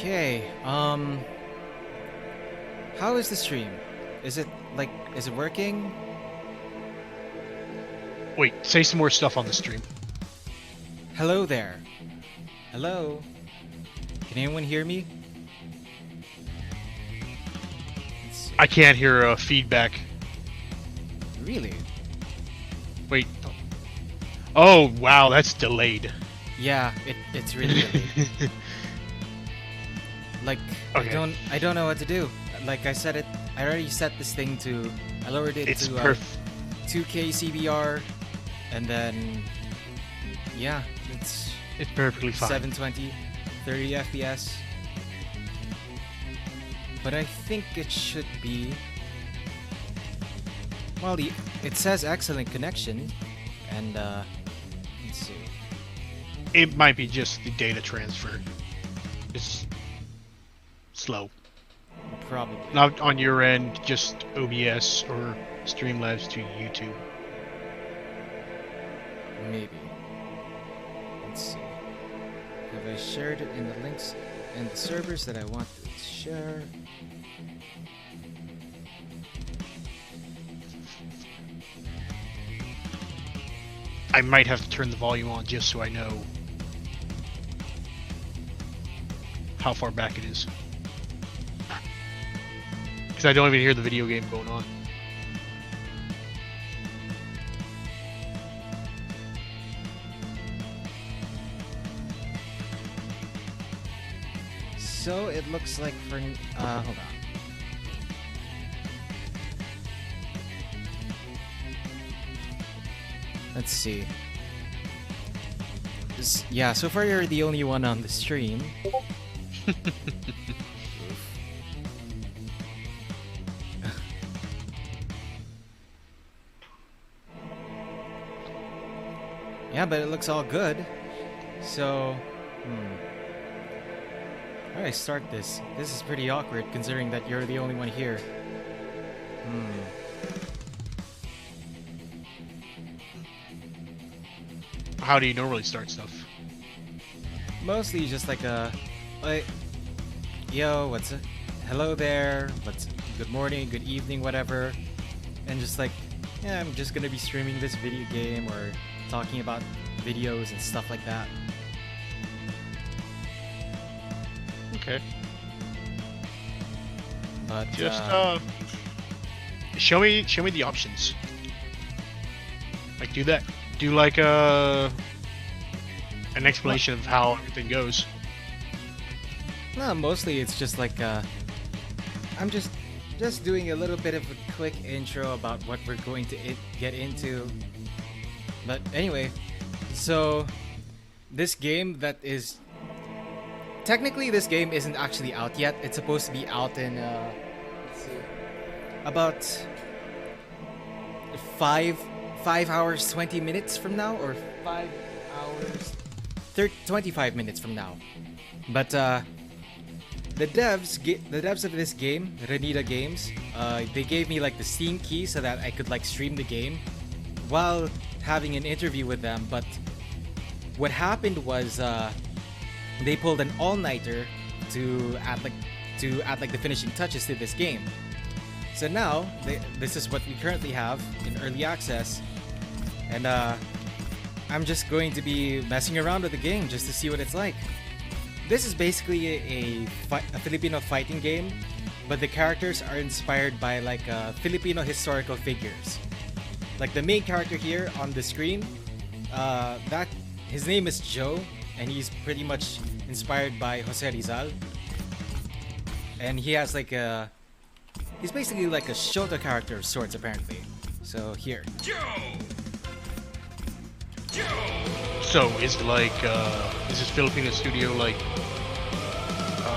Okay. How is the stream? Is it working? Wait, say some more stuff on the stream. Hello there. Hello. Can anyone hear me? Let's see. I can't hear feedback. Really? Wait. Oh, wow, that's delayed. Yeah, it's really delayed. Like Okay. I don't know what to do. Like I said I already set this thing to I lowered it It's to 2K CBR and then yeah, it's perfectly fine. 720 30 FPS. But I think it should be well, it says excellent connection and let's see. It might be just the data transfer. It's slow. Probably. Not on your end, just OBS or Streamlabs to YouTube. Maybe. Let's see. Have I shared it in the links and the servers that I want to share? I might have to turn the volume on just so I know how far back it is. Because I don't even hear the video game going on. So it looks like for hold on. Let's see. Yeah, so far you're the only one on the stream. Yeah, but it looks all good. So, how do I start this? This is pretty awkward considering that you're the only one here. How do you normally start stuff? Mostly just like yo, what's it? Hello there. Good morning, good evening, whatever. And just like, yeah, I'm just gonna be streaming this video game or talking about videos and stuff like that. Okay. But Just show me the options. Like do that. Do like an explanation of how everything goes. no, mostly it's just like I'm just doing a little bit of a quick intro about what we're going to get into. But anyway, so this game that is technically this game isn't actually out yet. It's supposed to be out in let's see, about 5 hours 20 minutes from now, or 5 hours 25 minutes from now. But the devs of this game, Ranida Games, they gave me like the Steam key so that I could like stream the game while having an interview with them. But what happened was they pulled an all-nighter to add like the finishing touches to this game. So now this is what we currently have in early access, and I'm just going to be messing around with the game just to see what it's like. This is basically a Filipino fighting game, but the characters are inspired by like Filipino historical figures. Like the main character here on the screen, that his name is Joe, and he's pretty much inspired by Jose Rizal. And he has like he's basically like a Shoto character of sorts apparently. So here. So is it like is this Filipino studio like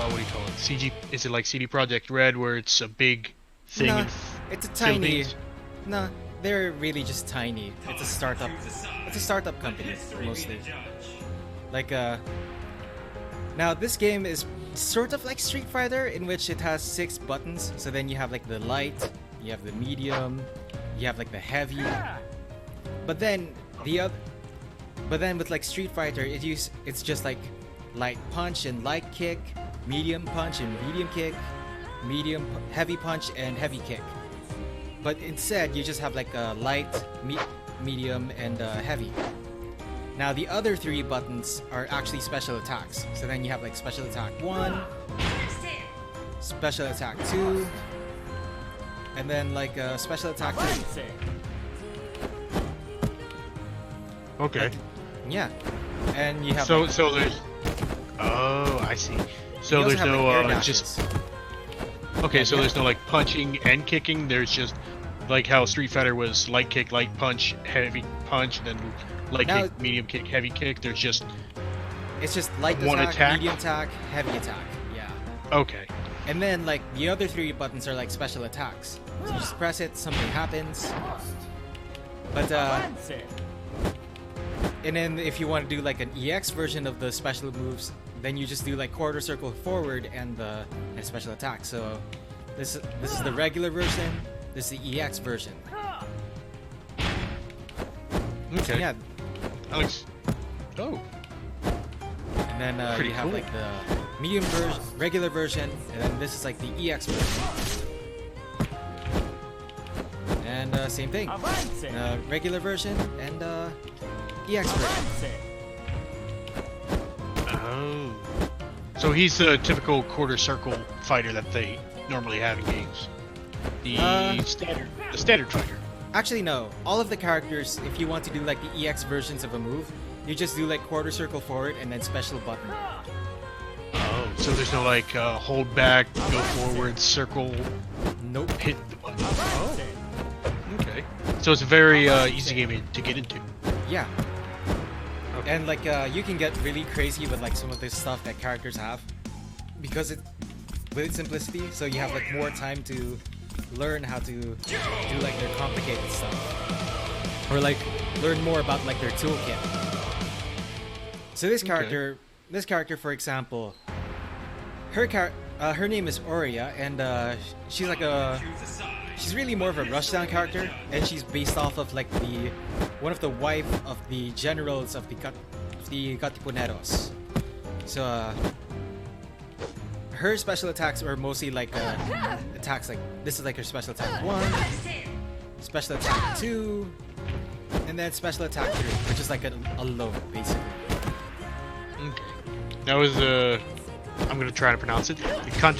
what do you call it? CG? Is it like CD Projekt Red where it's a big thing? Nah, in it's a tiny. Philippines? Nah, they're really just tiny. It's a startup. It's a startup company mostly. Like now this game is sort of like Street Fighter in which it has 6 buttons. So then you have like the light, you have the medium, you have like the heavy. But then with like Street Fighter, it's just like light punch and light kick. medium punch and medium kick, heavy punch and heavy kick. But instead, you just have like a light, medium, and heavy. Now the other 3 buttons are actually special attacks. So then you have like special attack 1, special attack 2, and then like special attack 3. Okay. Like, yeah. And you have so like, so there's. Oh, I see. So you also there's have, no like, air just. dashes. Okay, so Yeah. there's no like punching and kicking. There's just like how Street Fighter was light kick, light punch, heavy punch, and then light Now- kick, medium kick, heavy kick. There's just It's just light one attack? medium attack, heavy attack. Yeah. okay. And then like the other 3 buttons are like special attacks. So you just press it, something happens. But and then if you want to do like an EX version of the special moves, then you just do like quarter circle forward and the special attack. So this is the regular version. This is the EX version. Okay. Yeah. Alex. Oh. And then Pretty you have cool. like the medium version, regular version, and then this is like the EX version. And same thing. Regular version and EX version. Oh. So he's the typical quarter circle fighter that they normally have in games. The standard fighter. Actually, no. All of the characters, if you want to do like the EX versions of a move, you just do like quarter circle forward and then special button. Oh, so there's no like hold back, go forward, circle, Nope. hit the button. Oh. Okay. So it's a very easy game to get into. Yeah. Okay. And like you can get really crazy with like some of this stuff that characters have because with its simplicity, so you have like more time to learn how to do like their complicated stuff or like learn more about like their toolkit. So this character for example, her name is Oria, and she's really more of a rushdown character, and she's based off of like one of the wife of the generals of the Katipuneros. So her special attacks are mostly like attacks like this is like her special attack 1, special attack 2, and then special attack 3, which is like a low basically. Okay. That was I'm gonna try to pronounce it. Not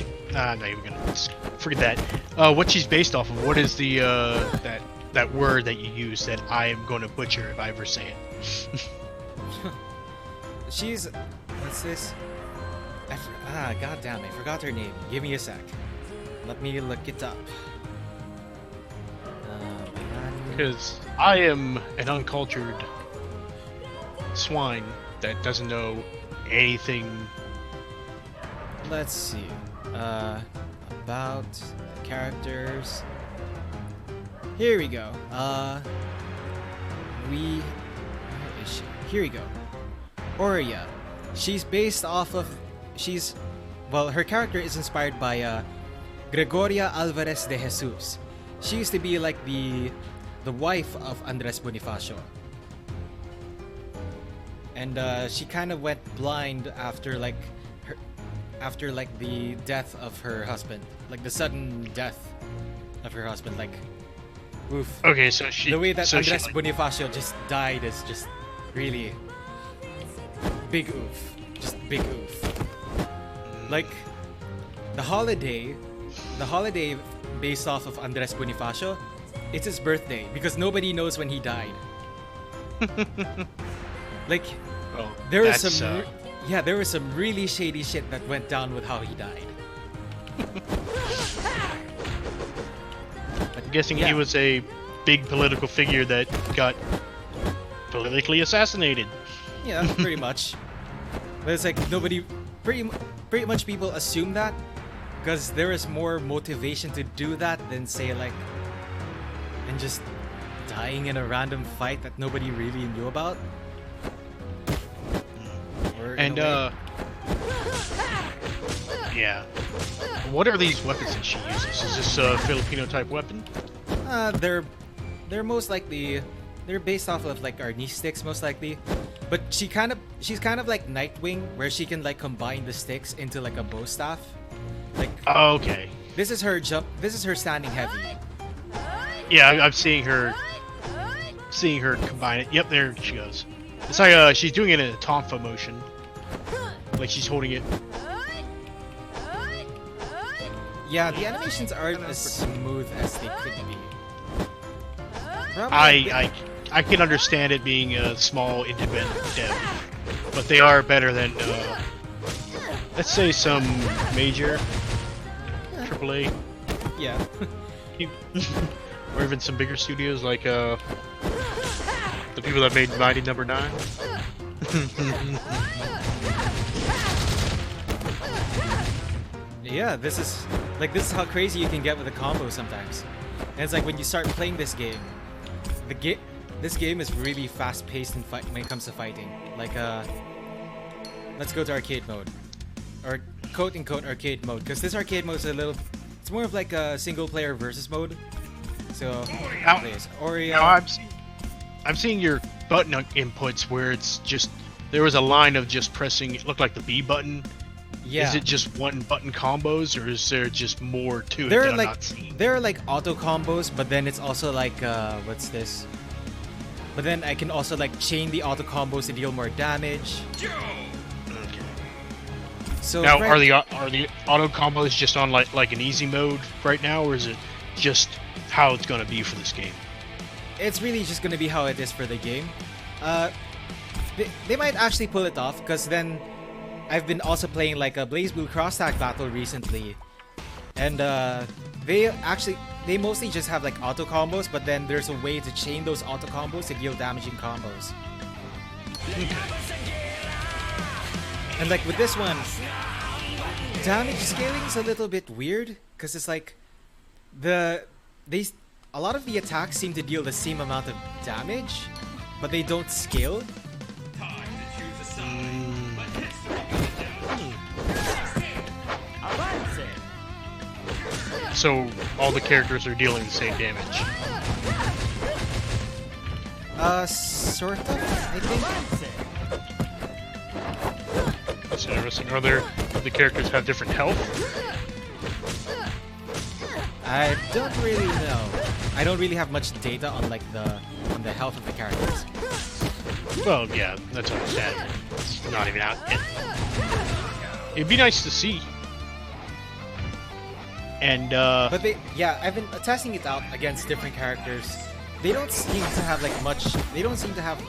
even gonna forget that. What she's based off of? What is the that word that you use that I am going to butcher if I ever say it? She's what's this? God damn! I forgot her name. Give me a sec. Let me look it up. Because I am an uncultured swine that doesn't know anything. Let's see. About the characters. Here we go. Where is she? Here we go. Oria. She's based off of. Her character is inspired by Gregoria Alvarez de Jesus. She used to be like the wife of Andres Bonifacio. And she kind of went blind after the death of her husband, like the sudden death of her husband. Like, oof. Okay, The way that Andres Bonifacio just died is just really big oof. Just big oof. Like the holiday based off of Andres Bonifacio, it's his birthday because nobody knows when he died. Like there was some really shady shit that went down with how he died. I'm guessing Yeah. he was a big political figure that got politically assassinated. Yeah, pretty much. But it's like nobody, pretty much people assume that because there is more motivation to do that than say like, and just dying in a random fight that nobody really knew about. Or in And a way- yeah. What are these weapons that she uses? Is this a Filipino type weapon? they're most likely they're based off of like arnis sticks most likely, but she kind of she's kind of like Nightwing, where she can like combine the sticks into like a bow staff. Like, Oh, okay. this is her jump. This is her standing heavy. Yeah, I'm seeing her. Seeing her combine it. Yep, there she goes. It's like she's doing it in a tonfa motion. Like she's holding it. Yeah, the animations aren't as smooth as they could be. Probably I can understand it being a small independent dev, but they are better than let's say some major AAA, yeah. or even some bigger studios like the people that made Mighty Number 9. Yeah, this is how crazy you can get with a combo sometimes. And it's like when you start playing this game, this game is really fast-paced when it comes to fighting. Like let's go to arcade mode, or quote-unquote arcade mode, because this arcade mode is it's more of like a single-player versus mode. So Now I'm seeing your button inputs where it's just there was a line of just pressing. It looked like the B button. Yeah. Is it just one button combos, or is there just more to it There that are I'm like not seeing? there are like auto combos, but then it's also like what's this? But then I can also like chain the auto combos to deal more damage. Okay. So Now, are the auto combos just on like an easy mode right now, or is it just how it's gonna be for this game? It's really just gonna be how it is for the game. They might actually pull it off, because then I've been also playing like a Blaze Blue Cross Tag battle recently, and they mostly just have like auto combos, but then there's a way to chain those auto combos to deal damaging combos. And like with this one, damage scaling is a little bit weird, because it's like a lot of the attacks seem to deal the same amount of damage, but they don't scale. So all the characters are dealing the same damage. Sort of, I think. That's interesting. Do the characters have different health? I don't really know. I don't really have much data on like the health of the characters. Well, yeah, that's understandable. It's not even out yet. It'd be nice to see. And But I've been testing it out against different characters. They don't seem to have like much. They don't seem to have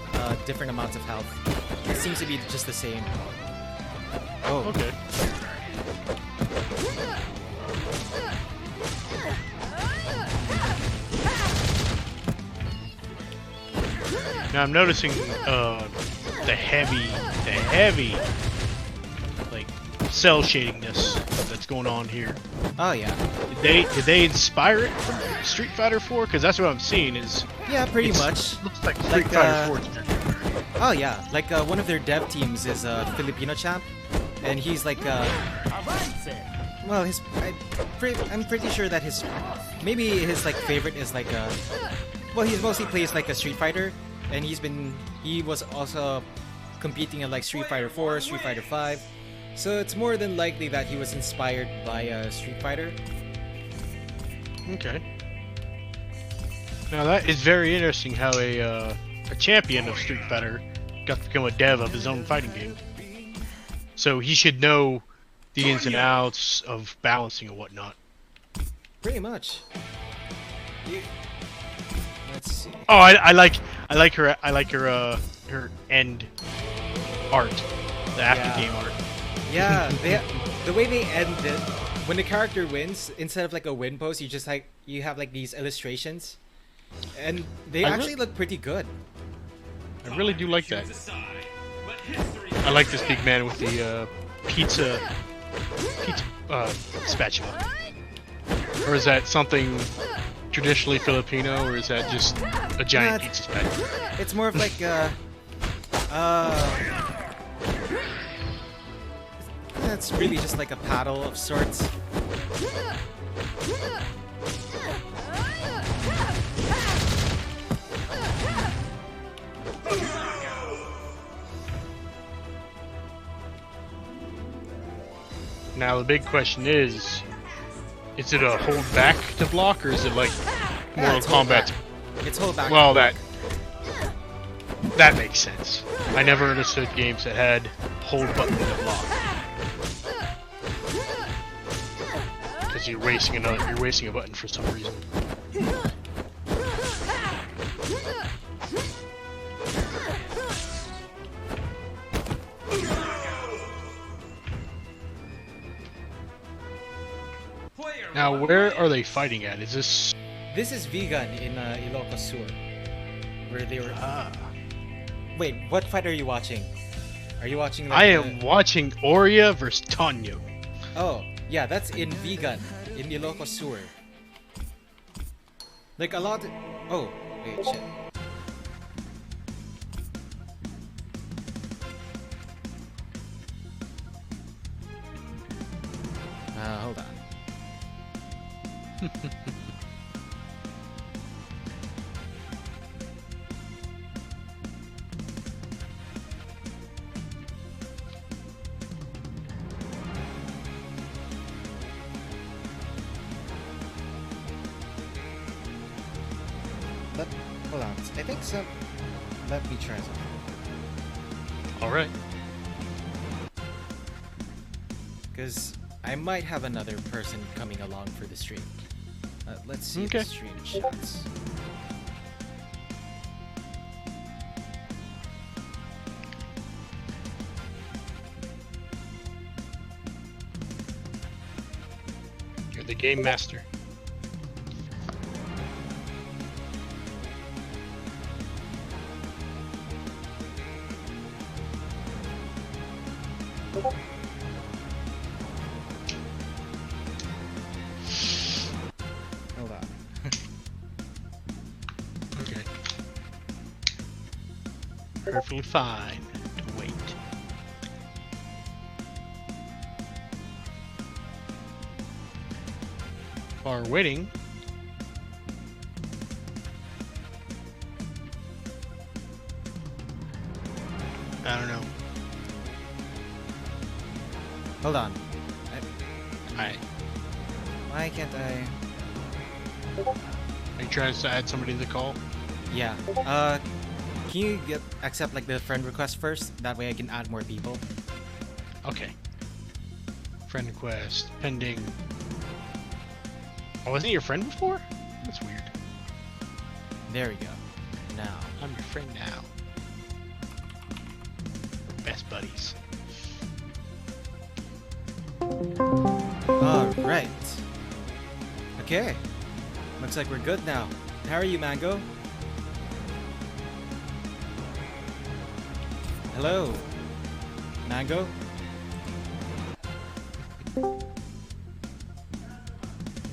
different amounts of health. It seems to be just the same. Oh, okay. Now I'm noticing the heavy like cell shadingness that's going on here. oh yeah. Did they inspire it from Street Fighter 4? Because that's what I'm seeing is Yeah, pretty much. looks like Street Fighter 4. Oh yeah, like one of their dev teams is a Filipino champ, and he's like well, I'm pretty sure that maybe his like favorite is like well, he mostly plays like a Street Fighter, and he was also competing in like Street Fighter 4, Street Fighter 5. So it's more than likely that he was inspired by Street Fighter. Okay. Now that is very interesting how a champion of Street Fighter got to become a dev of his own fighting game. So he should know the ins and outs of balancing and whatnot. Pretty much. Let's see. Oh, I like her end art, the after game art. Yeah, the way they end it, when the character wins, instead of like a win pose, you have like these illustrations, and they actually look pretty good. I really do like that. I like this big man with the pizza spatula. Or is that something traditionally Filipino, or is that just a giant pizza spatula? It's more of like it's really just like a paddle of sorts. Now the big question is it a hold back to block, or is it like Mortal it's hold Kombat? back. It's hold back. Well, that makes sense. I never understood games that had hold button to block. Because you're wasting a button for some reason. Now, where are they fighting at? Is this... This is vegan in Ilocos Sur, where they were. Wait, what fight are you watching? Are you watching? Like, I am watching Oria vs Tonyo. Oh, yeah, that's in vegan in Ilocos Sur. Like a lot. Oh, wait, shit. Hold on. Hold on. I think so. Let me try something. Alright. Because I might have another person coming along for the stream. Let's see Okay. the stream shots. You're the game master. Hold on. Okay. Perfectly fine to wait. While we're waiting, I don't know. Hold on. Why can't I? Are you trying to add somebody to the call? Yeah. Can you accept like the friend request first? That way I can add more people. Okay. Friend request pending. Oh, wasn't he your friend before? That's weird. There we go. Now. I'm your friend now. We're best buddies. Alright. Okay. Looks like we're good now. How are you, Mango? Hello? Mango?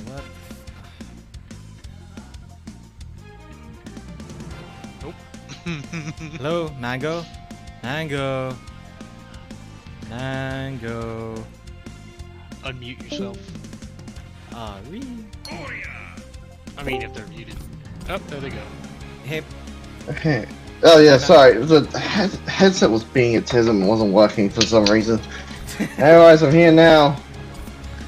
What? Nope. Hello, Mango? Mango? Mango? Unmute yourself. I mean, if they're muted. Oh, there they go. Hey, Okay. Oh yeah, sorry. The headset was being autism and wasn't working for some reason. Anyways, I'm here now.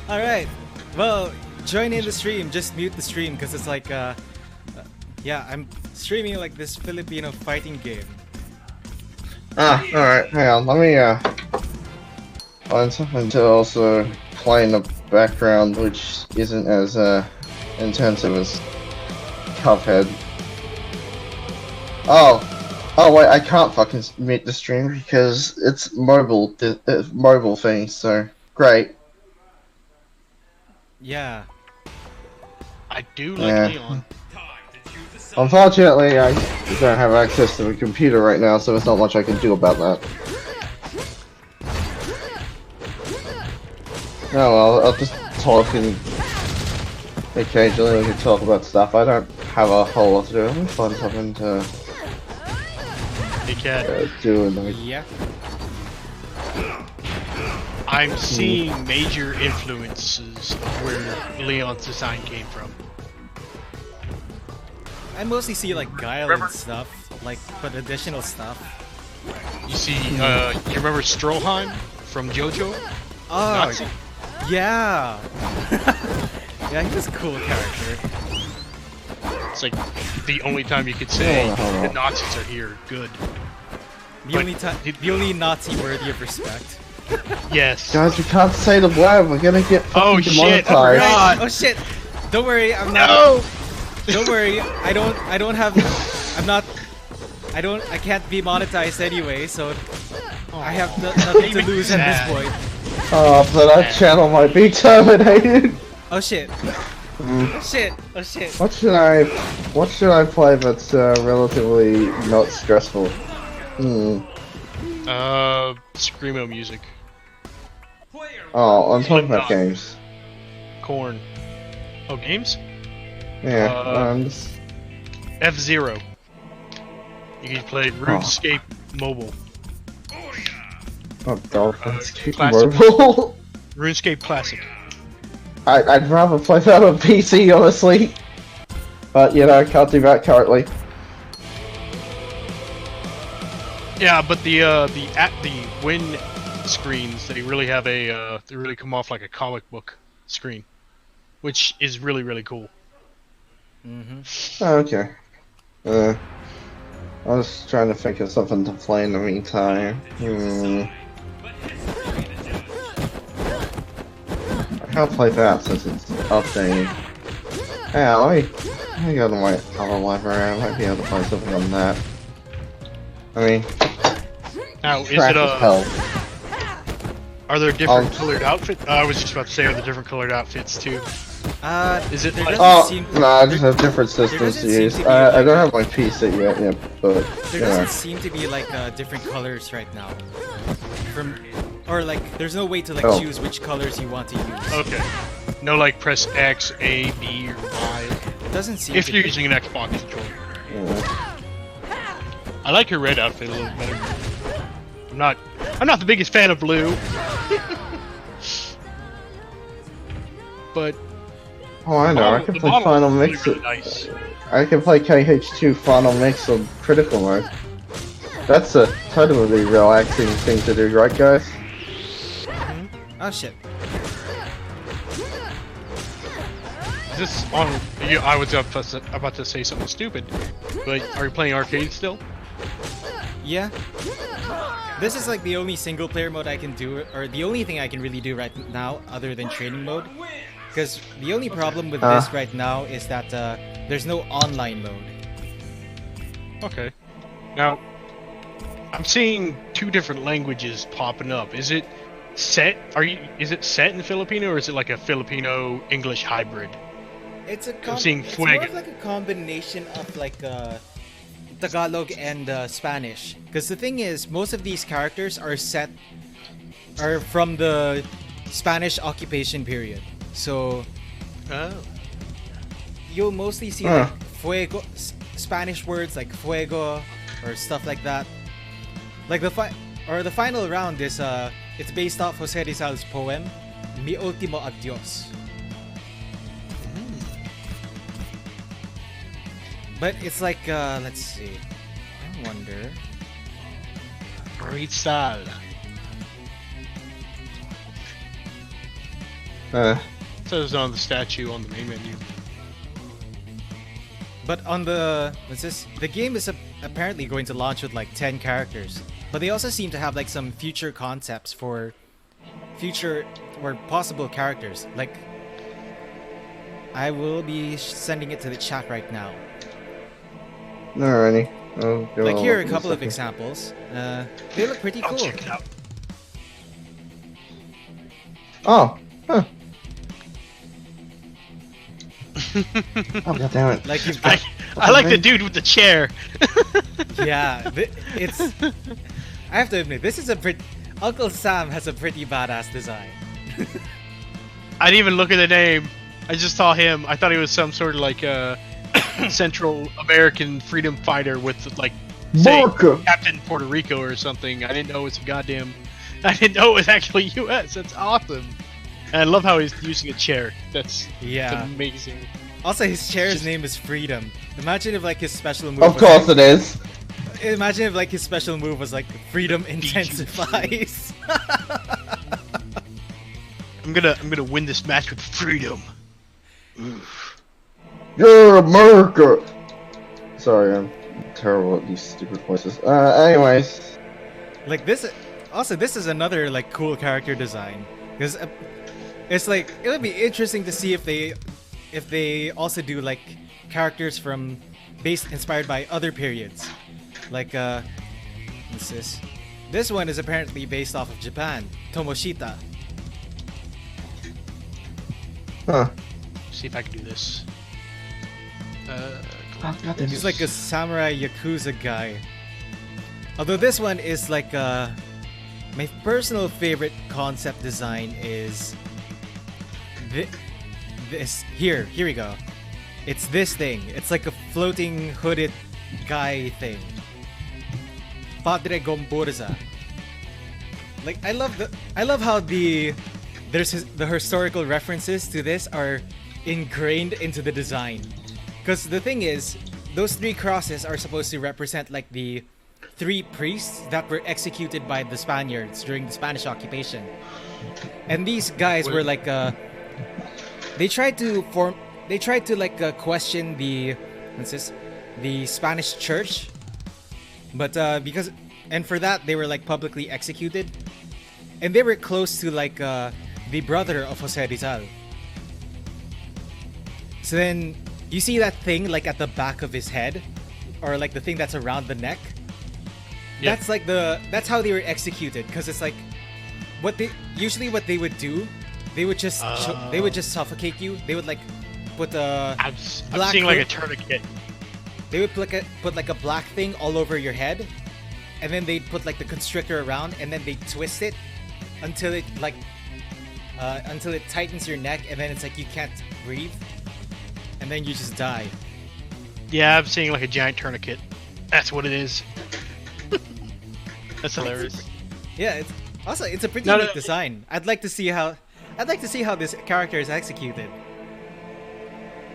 alright. Well, join in the stream. Just mute the stream because it's like, yeah, I'm streaming like this Filipino fighting game. Alright, hang on, let me find something to also play in the background which isn't as intensive as Cuphead. Oh wait, I can't fucking mute the stream because it's mobile thing, so great. Yeah. I do like Leon. Unfortunately, I don't have access to a computer right now, so there's not much I can do about that. Oh well, I'll just talk and occasionally we can talk about stuff. I don't have a whole lot to do. Let me find something to Hey, Cat. do in the... Yeah. I'm seeing major influences of where Leon's design came from. I mostly see like Guile and stuff, like but additional stuff. You see, you remember Stroheim from JoJo? Oh, Nazi? Yeah. Yeah, he's a cool character. It's like the only time you could say the Nazis are here. Good. The only Nazi worthy of respect. Yes. Guys, we can't say the word. We're gonna get fucking shit. demonetized. God. Oh shit! Don't worry, I'm not. No. Don't worry, I don't have. I'm not. I can't be monetized anyway, so I have nothing to lose at this point. Oh, but that channel might be terminated. Oh shit! Oh shit! Oh shit! What should I play that's relatively not stressful? Screamo music. Oh, I'm talking about games. Corn. Oh, games? Yeah. F-Zero. You can play RuneScape Mobile. Oh, Dolphins. Classic. Mobile. RuneScape Classic. I'd rather play that on PC, honestly. But you know, I can't do that currently. Yeah, but the win screens, they really have a they really come off like a comic book screen, which is really, really cool. Oh, okay. I was trying to think of something to play in the meantime. I can't play that since it's updating. Yeah, let me go to my other library. I might be able to play something on that. I mean, Now, is trash it as hell. are there different colored outfits? I was just about to say, are there different colored outfits too? Is it there like- doesn't Oh, no, I just have different systems doesn't to seem use. to be I like- don't have my PC yet, but There doesn't seem to be like different colors right now. Or like, there's no way to like choose which colors you want to use. Okay. No, like press X, A, B, or Y. It doesn't seem. If to you're be. using an Xbox controller. yeah. I like her red outfit a little better. I'm not the biggest fan of blue. But Oh, I know. I can the play model Final is really, Mix. really nice. I can play KH2 Final Mix on critical mode. That's a totally relaxing thing to do, right, guys? Oh shit! Is this on? I was about to say something stupid, but are you playing arcade still? Yeah. This is like the only single player mode I can do, or the only thing I can really do right now other than training mode. Because the only problem with this right now is that there's no online mode. Okay. Now, I'm seeing two different languages popping up. Is it set? Is it set in Filipino, or is it like a Filipino English hybrid? It's a seeing it's more Fuego. of like a combination of like Tagalog and Spanish. Because the thing is, most of these characters are from the Spanish occupation period. So you'll mostly see like fuego, Spanish words like fuego or stuff like that. Like the final round is it's based off Jose Rizal's poem Mi Ultimo Adios. But it's like let's see. I wonder. Rizal. It says on the statue on the main menu. But on the the game is apparently going to launch with like 10 characters. But they also seem to have like some future concepts for future or possible characters. Like I will be sending it to the chat right now. Alrighty. Like here are a couple of examples. They look pretty I'll cool. check it out. Oh. Huh. Oh, god damn it. Like you've got I like the dude with the chair. yeah, it's. I have to admit, this is a pretty. Uncle Sam has a pretty badass design. I didn't even look at the name. I just saw him. I thought he was some sort of like Central American freedom fighter with like say Marco. Captain Puerto Rico or something. I didn't know it was a goddamn. I didn't know it was actually U.S. That's awesome. And I love how he's using a chair. That's amazing. Also, his chair's name is Freedom. Imagine if like his special move. Of course it is. Imagine if like his special move was like Freedom Intensifies. I'm gonna win this match with freedom. Oof. You're America! Sorry, I'm terrible at these stupid voices. Anyways. Like this. Also, this is another like cool character design because it's like it would be interesting to see if they also do like characters from inspired by other periods. Like what's this? This one is apparently based off of Japan, Tomoshita. Huh. See if I can do this. He's like a samurai yakuza guy. Although this one is like my personal favorite concept design is this here we go. It's this thing. It's like a floating hooded guy thing. Padre Gomburza. Like I love how the historical references to this are ingrained into the design. Because the thing is, those three crosses are supposed to represent like the three priests that were executed by the Spaniards during the Spanish occupation. And these guys were like they tried to question the Spanish church, but for that they were like publicly executed, and they were close to like the brother of Jose Rizal. So then you see that thing like at the back of his head, or like the thing that's around the neck. Yeah. That's how they were executed, because it's like what they would do. They would just suffocate you. They would like put a I'm seeing like a tourniquet. They would put like a black thing all over your head, and then they'd put like the constrictor around, and then they'd twist it until it tightens your neck, and then it's like you can't breathe, and then you just die. Yeah, I'm seeing like a giant tourniquet. That's what it is. That's hilarious. Yeah, it's a pretty unique design. I'd like to see how this character is executed.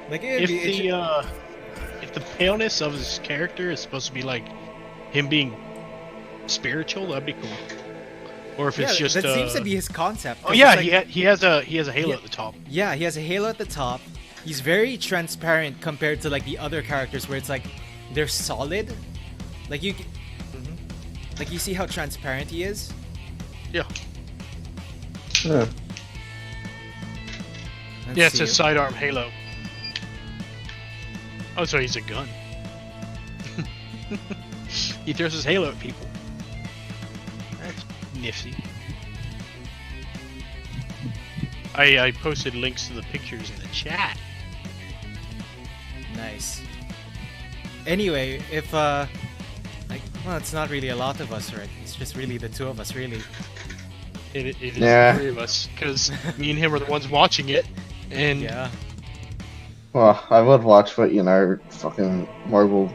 Like if the paleness of his character is supposed to be like him being spiritual, that'd be cool. Or if it's just that seems to be his concept. Oh yeah, like, he has a halo at the top. Yeah, he has a halo at the top. He's very transparent compared to like the other characters where it's like they're solid. Like you see how transparent he is? Yeah. Yeah. Yeah, it's a sidearm halo. Oh, so he's a gun. He throws his halo at people. That's nifty. I posted links to the pictures in the chat. Nice. Anyway, if it's not really a lot of us, right? It's just really the two of us, really. It is the three of us, because me and him are the ones watching it, and yeah. Well, I would watch, but fucking Marvel.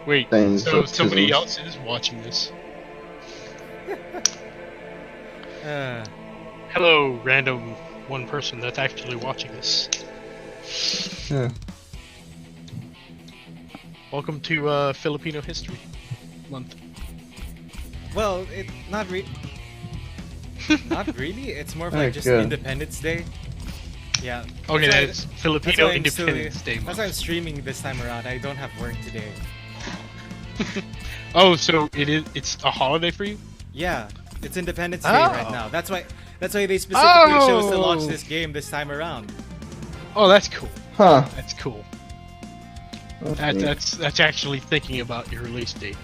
Wait, things. So somebody else is watching this. Hello, random one person that's actually watching this. Yeah. Welcome to Filipino History Month. Well, not really. It's more of like just Independence Day. Yeah. Okay, that's Filipino Independence Day. That's why I'm streaming this time around. I don't have work today. Oh, so it's a holiday for you? Yeah, it's Independence Day right now. That's why they specifically chose to launch this game this time around. Oh, that's cool. Huh. That's cool. That's actually thinking about your release date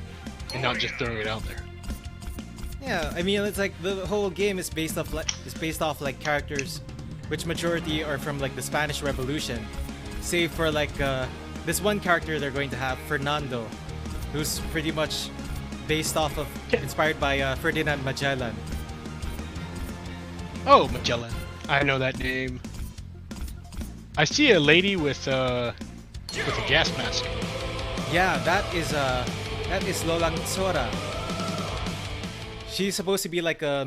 and not just throwing it out there. Yeah, I mean it's like the whole game is based off like characters, which majority are from like the Spanish Revolution, save for like this one character they're going to have, Fernando, who's pretty much inspired by Ferdinand Magellan. Oh, Magellan. I know that name. I see a lady with a gas mask. Yeah, that is Lolang Sora. She's supposed to be like a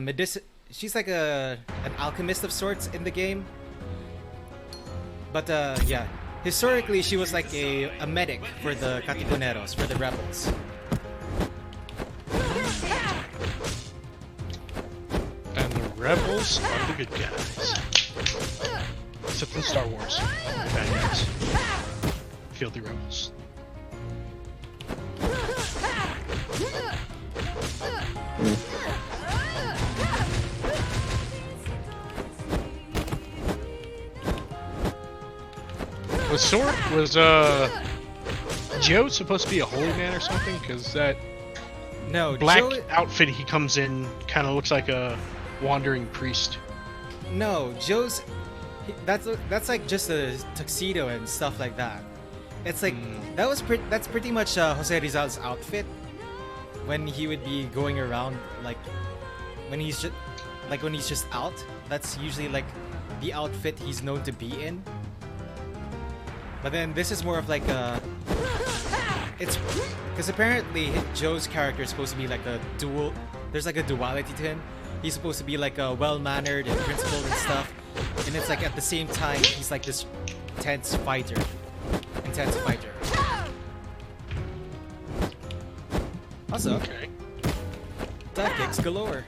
she's like an alchemist of sorts in the game. But yeah, historically she was like a medic for the Katipuneros, for the rebels. And the rebels are the good guys. Except in Star Wars. Bad guys. Filthy rebels. Was Joe supposed to be a holy man or something? Because that No, black Joe, outfit he comes in kind of looks like a wandering priest. no, Joe's. That's like just a tuxedo and stuff like that. It's like that's pretty much Jose Rizal's outfit when he would be going around, like when he's just out. That's usually like the outfit he's known to be in. But then this is more of like it's because apparently Joe's character is supposed to be like a dual. There's like a duality to him. He's supposed to be like a well-mannered and principled and stuff, and it's like at the same time he's like this intense fighter. Also, Okay. dive kicks galore.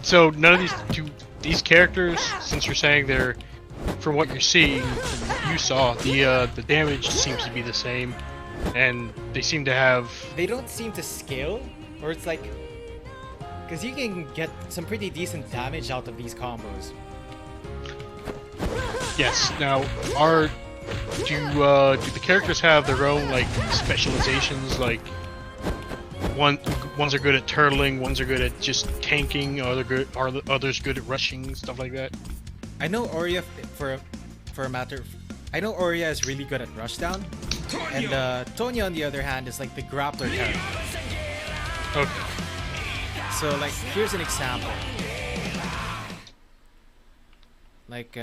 So none of these characters, since you're saying they're, from what you're seeing, from what you saw, the damage seems to be the same, and they seem to have. They don't seem to scale, or it's like, because you can get some pretty decent damage out of these combos. Yes. Now, do the characters have their own like specializations? Like, ones are good at turtling, ones are good at just tanking, others good at rushing, stuff like that. I know Aurea I know Aurea is really good at rushdown, and Tonya on the other hand is like the grappler character. Okay. So like, here's an example. Like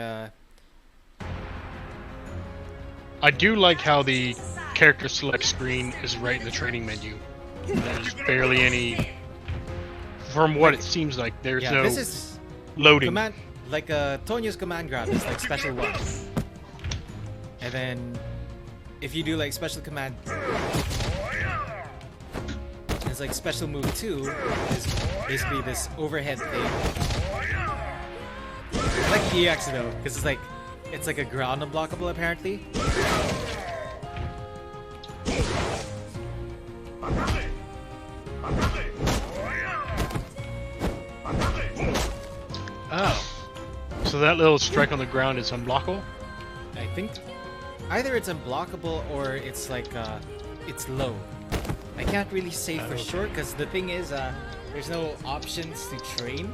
I do like how the character select screen is right in the training menu. There's barely any. From what it seems like, there's yeah, no this is loading. command, like Tonya's command grab is like special one, and then if you do like special command, it's like special move 2 is basically this overhead thing. I like EX though, because it's like a ground unblockable apparently. Oh. So that little strike on the ground is unblockable? I think either it's unblockable or it's like it's low. I can't really say for sure because the thing is there's no options to train.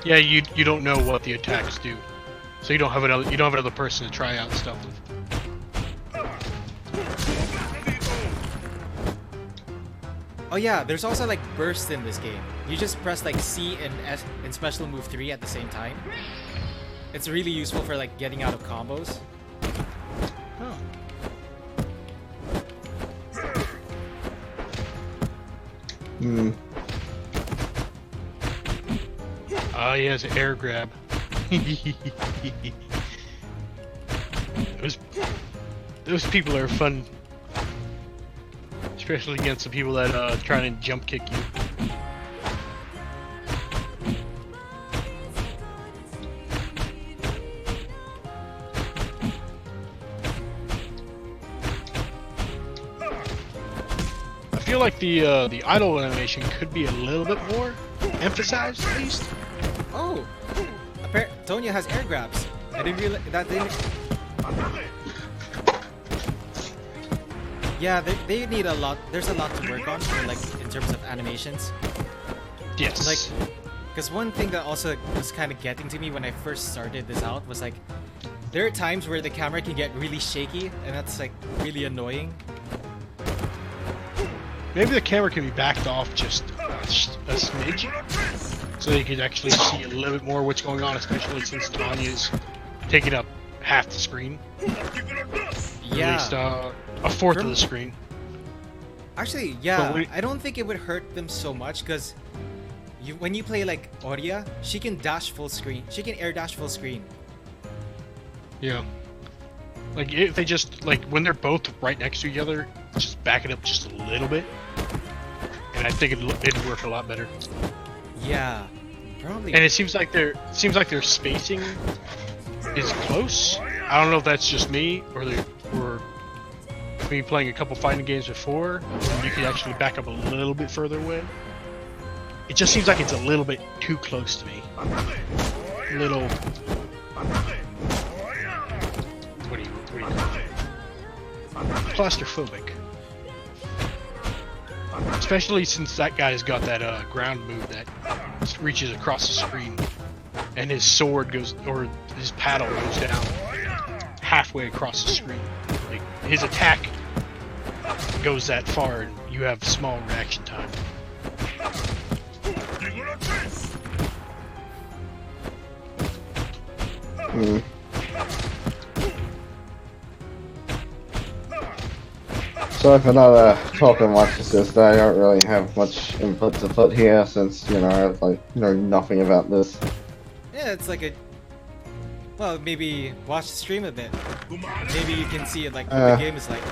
Yeah, you don't know what the attacks do. So you don't have another person to try out stuff with. Oh yeah, there's also like burst in this game. You just press like C and S and special move 3 at the same time. It's really useful for like getting out of combos. Oh. Ah, he has an air grab. Those people are fun. Especially against the people that try to jump kick you. I feel like the idle animation could be a little bit more emphasized, at least. Oh, Tonya has air grabs. I didn't realize that. Yeah, they need a lot. There's a lot to work on, like in terms of animations. Yes. Like, because one thing that also was kind of getting to me when I first started this out was like, there are times where the camera can get really shaky, and that's like really annoying. Maybe the camera can be backed off just a smidge, so you can actually see a little bit more what's going on, especially since Tanya's taking up half the screen. Yeah. At least a fourth of the screen. Actually, yeah, I don't think it would hurt them so much because when you play like Aurea, she can dash full screen. She can air dash full screen. Yeah. Like if they just like when they're both right next to each other, just back it up just a little bit, and I think it'd work a lot better. Yeah, Probably. And it seems like their spacing is close. I don't know if that's just me or me playing a couple fighting games before, and you can actually back up a little bit further away. It just seems like it's a little bit too close to me. Little. What do you call it? Claustrophobic. Especially since that guy's got that ground move that reaches across the screen, and his sword goes, or his paddle goes down halfway across the screen. Like, his attack goes that far, and you have small reaction time. Sorry for not talking much. It's just I don't really have much input to put here since I know nothing about this. Yeah, it's like a. Well, maybe watch the stream a bit. Maybe you can see it like what the game is like.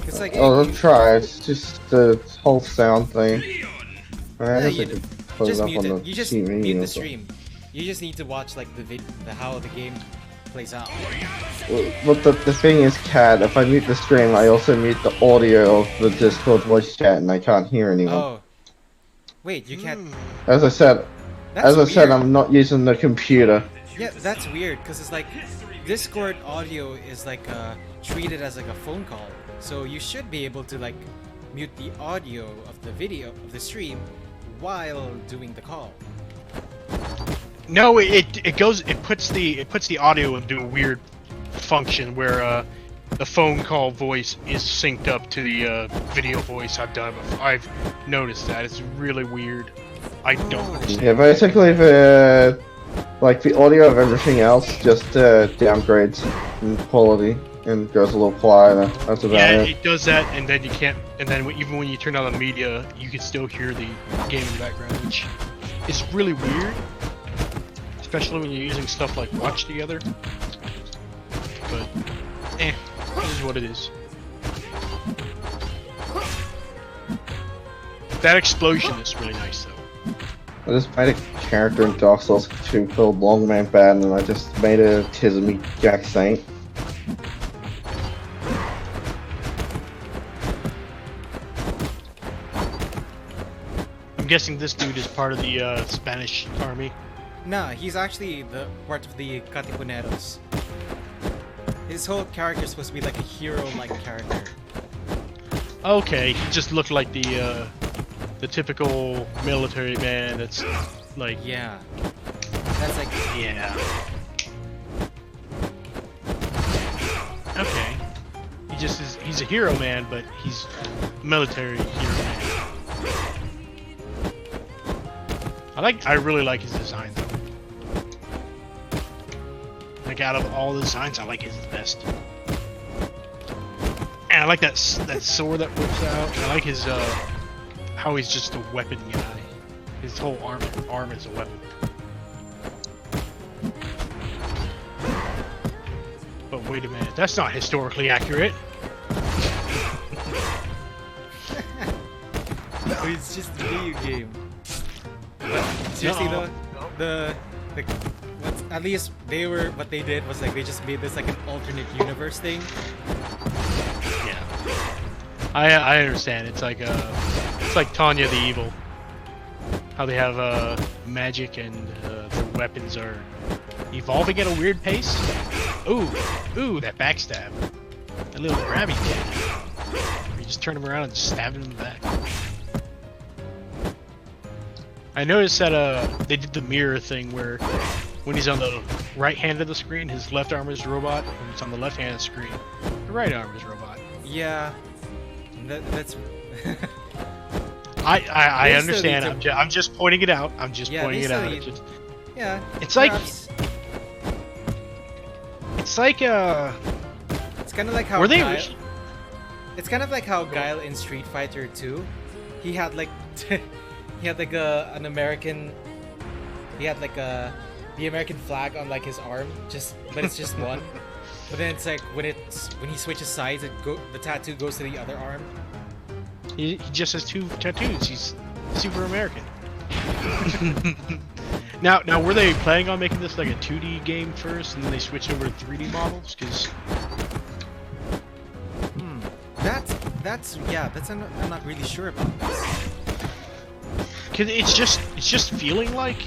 It's like. I'll try. It's just the whole sound thing. Yeah, just mute it. You just mute the stream. You just need to watch like how the game plays out. But the thing is, Cat, if I mute the stream, I also mute the audio of the Discord voice chat, and I can't hear anyone. Oh. Wait, you can't. As I said, I'm not using the computer. Yeah, that's weird, because it's like Discord audio is like treated as like a phone call, so you should be able to like mute the audio of the video of the stream while doing the call. No, it puts the audio into a weird function where the phone call voice is synced up to the video voice. I've noticed that. It's really weird. I don't understand. Yeah, basically the audio of everything else just downgrades in quality and goes a little quieter. That's about it. Yeah, it does that, and then you can't. And then even when you turn on the media, you can still hear the game in the background, which is really weird. Especially when you're using stuff like Watch together. But, this is what it is. That explosion is really nice, though. I just made a character in Dark Souls 2 called Longman Bad, and I just made a Tizzy Jack Saint. I'm guessing this dude is part of the Spanish army. Nah, he's actually the part of the Katipuneros. His whole character is supposed to be like a hero-like character. Okay, he just looked like the typical military man that's like... Yeah. That's like... Yeah. Okay. He just is, he's a hero man, but he's military hero man. I really like his design though. Like out of all the designs, I like his the best. And I like that sword that whips out. I like his how he's just a weapon guy. His whole arm is a weapon. But wait a minute, that's not historically accurate. No, it's just a video game. But seriously though, at least what they did was like they just made this like an alternate universe thing. Yeah, I understand. It's like Tanya the Evil. How they have magic and their weapons are evolving at a weird pace. Ooh, that backstab, that little grabby thing. You just turn him around and stab him in the back. I noticed that they did the mirror thing where when he's on the right hand of the screen, his left arm is robot. When he's on the left hand of the screen, the right arm is robot. Yeah, that's. I understand. I'm just pointing it out. I'm just pointing it out. Yeah. It's like. It's like It's kind of like how. It's kind of like how Guile in Street Fighter 2, he had like. He had like an American. He had like the American flag on like his arm, but it's just one. But then it's like when he switches sides, the tattoo goes to the other arm. He just has two tattoos. He's super American. Now, were they planning on making this like a 2D game first, and then they switched over to 3D models? Because I'm not really sure about this. Cause it's just feeling like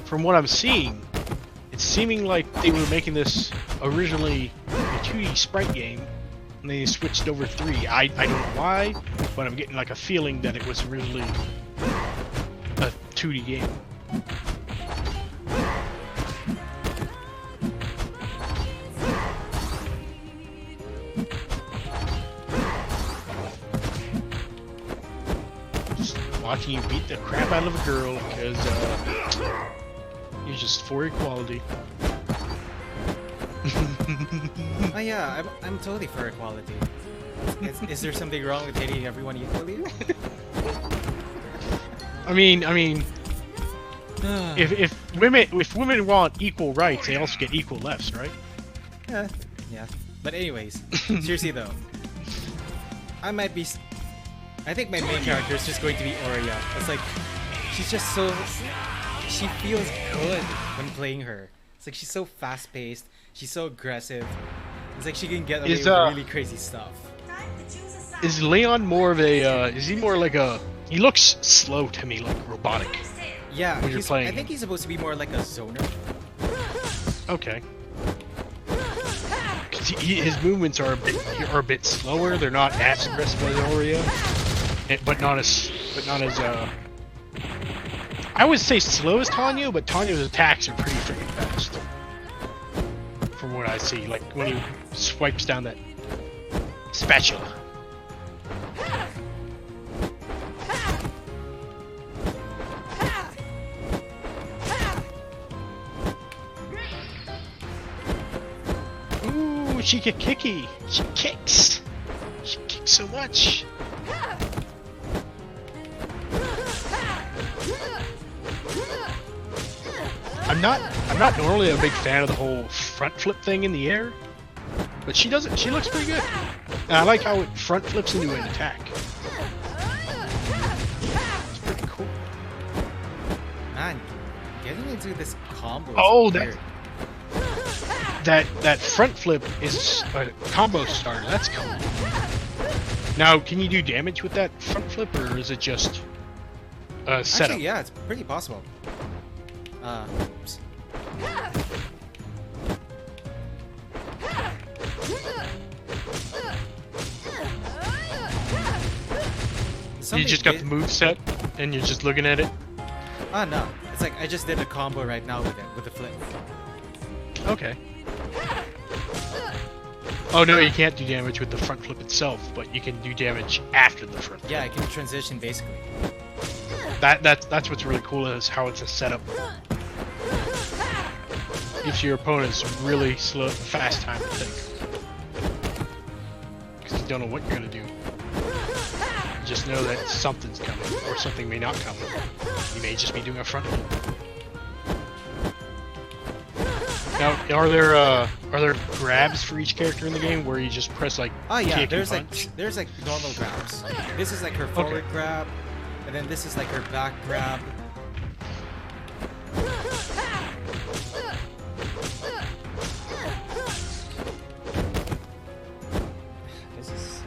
from what I'm seeing, it's seeming like they were making this originally a 2D sprite game, and they switched over 3D. I don't know why, but I'm getting like a feeling that it was originally a 2D game. Just watching you beat the crap out of a girl because you're just for equality. Oh yeah, I'm totally for equality. Is there something wrong with hating everyone equally? I mean, if women want equal rights, they also get equal lefts, right? Yeah. But anyways, seriously though, I think my main character is just going to be Oria. It's like, she's just so, she feels good when playing her. It's like she's so fast-paced, she's so aggressive. It's like she can get away with really crazy stuff. Is Leon more of a, is he more like a, he looks slow to me, like robotic. Yeah, when you're playing I think he's supposed to be more like a zoner. Okay. His movements are a bit slower. They're not as aggressive as Oria, but not as I would say slow as Tanya, but Tanya's attacks are pretty freaking fast. From what I see, like when he swipes down that spatula. Ooh, she get kicky. She kicks. She kicks so much. I'm not normally a big fan of the whole front flip thing in the air, but she does it. She looks pretty good. And I like how it front flips into an attack. It's pretty cool. Man, getting into this combo. Oh, that front flip is a combo starter. That's cool. Now, can you do damage with that front flip, or is it just a setup? Actually, yeah, it's pretty possible. Oops. You just got the move set, and you're just looking at it? No. It's like I just did a combo right now with it, with the flip. Okay. Oh no, you can't do damage with the front flip itself, but you can do damage after the front flip. Yeah, I can transition basically. That's what's really cool is how it's a setup. Gives your opponents really slow, fast time to think. Because you don't know what you're gonna do. You just know that something's coming, or something may not come. You may just be doing a front flip. Now, are there grabs for each character in the game where you just press like? Oh yeah, kick there's and punch? like normal grabs. This is like her forward grab, and then this is like her back grab. This is.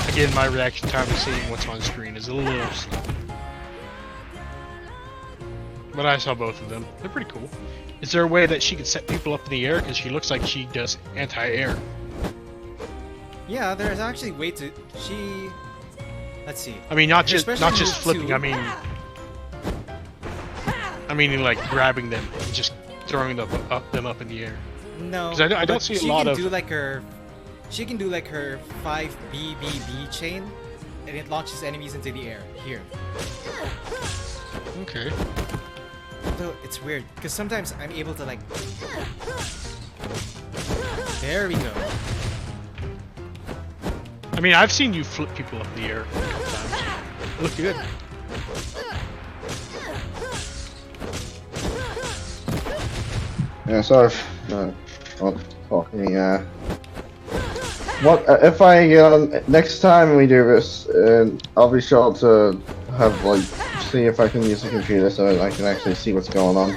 Again, my reaction time to seeing what's on screen is a little slow. But I saw both of them. They're pretty cool. Is there a way that she could set people up in the air? Because she looks like she does anti-air. Yeah, there's actually a way to. Let's see. I mean, not just Especially move flipping. two. I mean like grabbing them and just throwing them up in the air. No, 'Cause I don't but see a she lot can of- do like her. She can do like her 5 BBB chain, and it launches enemies into the air. Here. Okay. Though it's weird because sometimes I'm able to like. There we go. I mean, I've seen you flip people up in the air a couple times. They look good. Yeah, sorry. Well, talking. What if I next time we do this? I'll be sure to have like see if I can use the computer so I can actually see what's going on.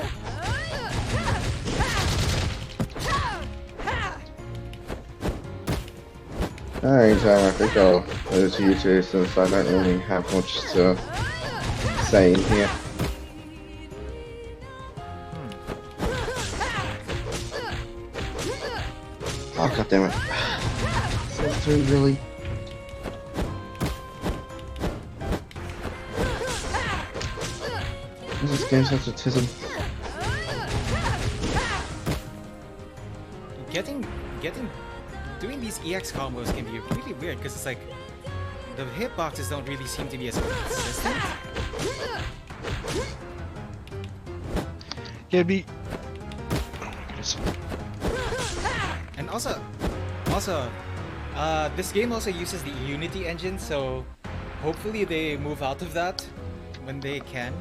Alright, I think I'll go to you two since I don't really have much to say in here. Oh, god damn it. That's really. Is this game such a tism? Doing these EX combos can be really weird because it's like the hitboxes don't really seem to be as consistent. Yeah, be. And also, this game also uses the Unity engine, so hopefully they move out of that when they can.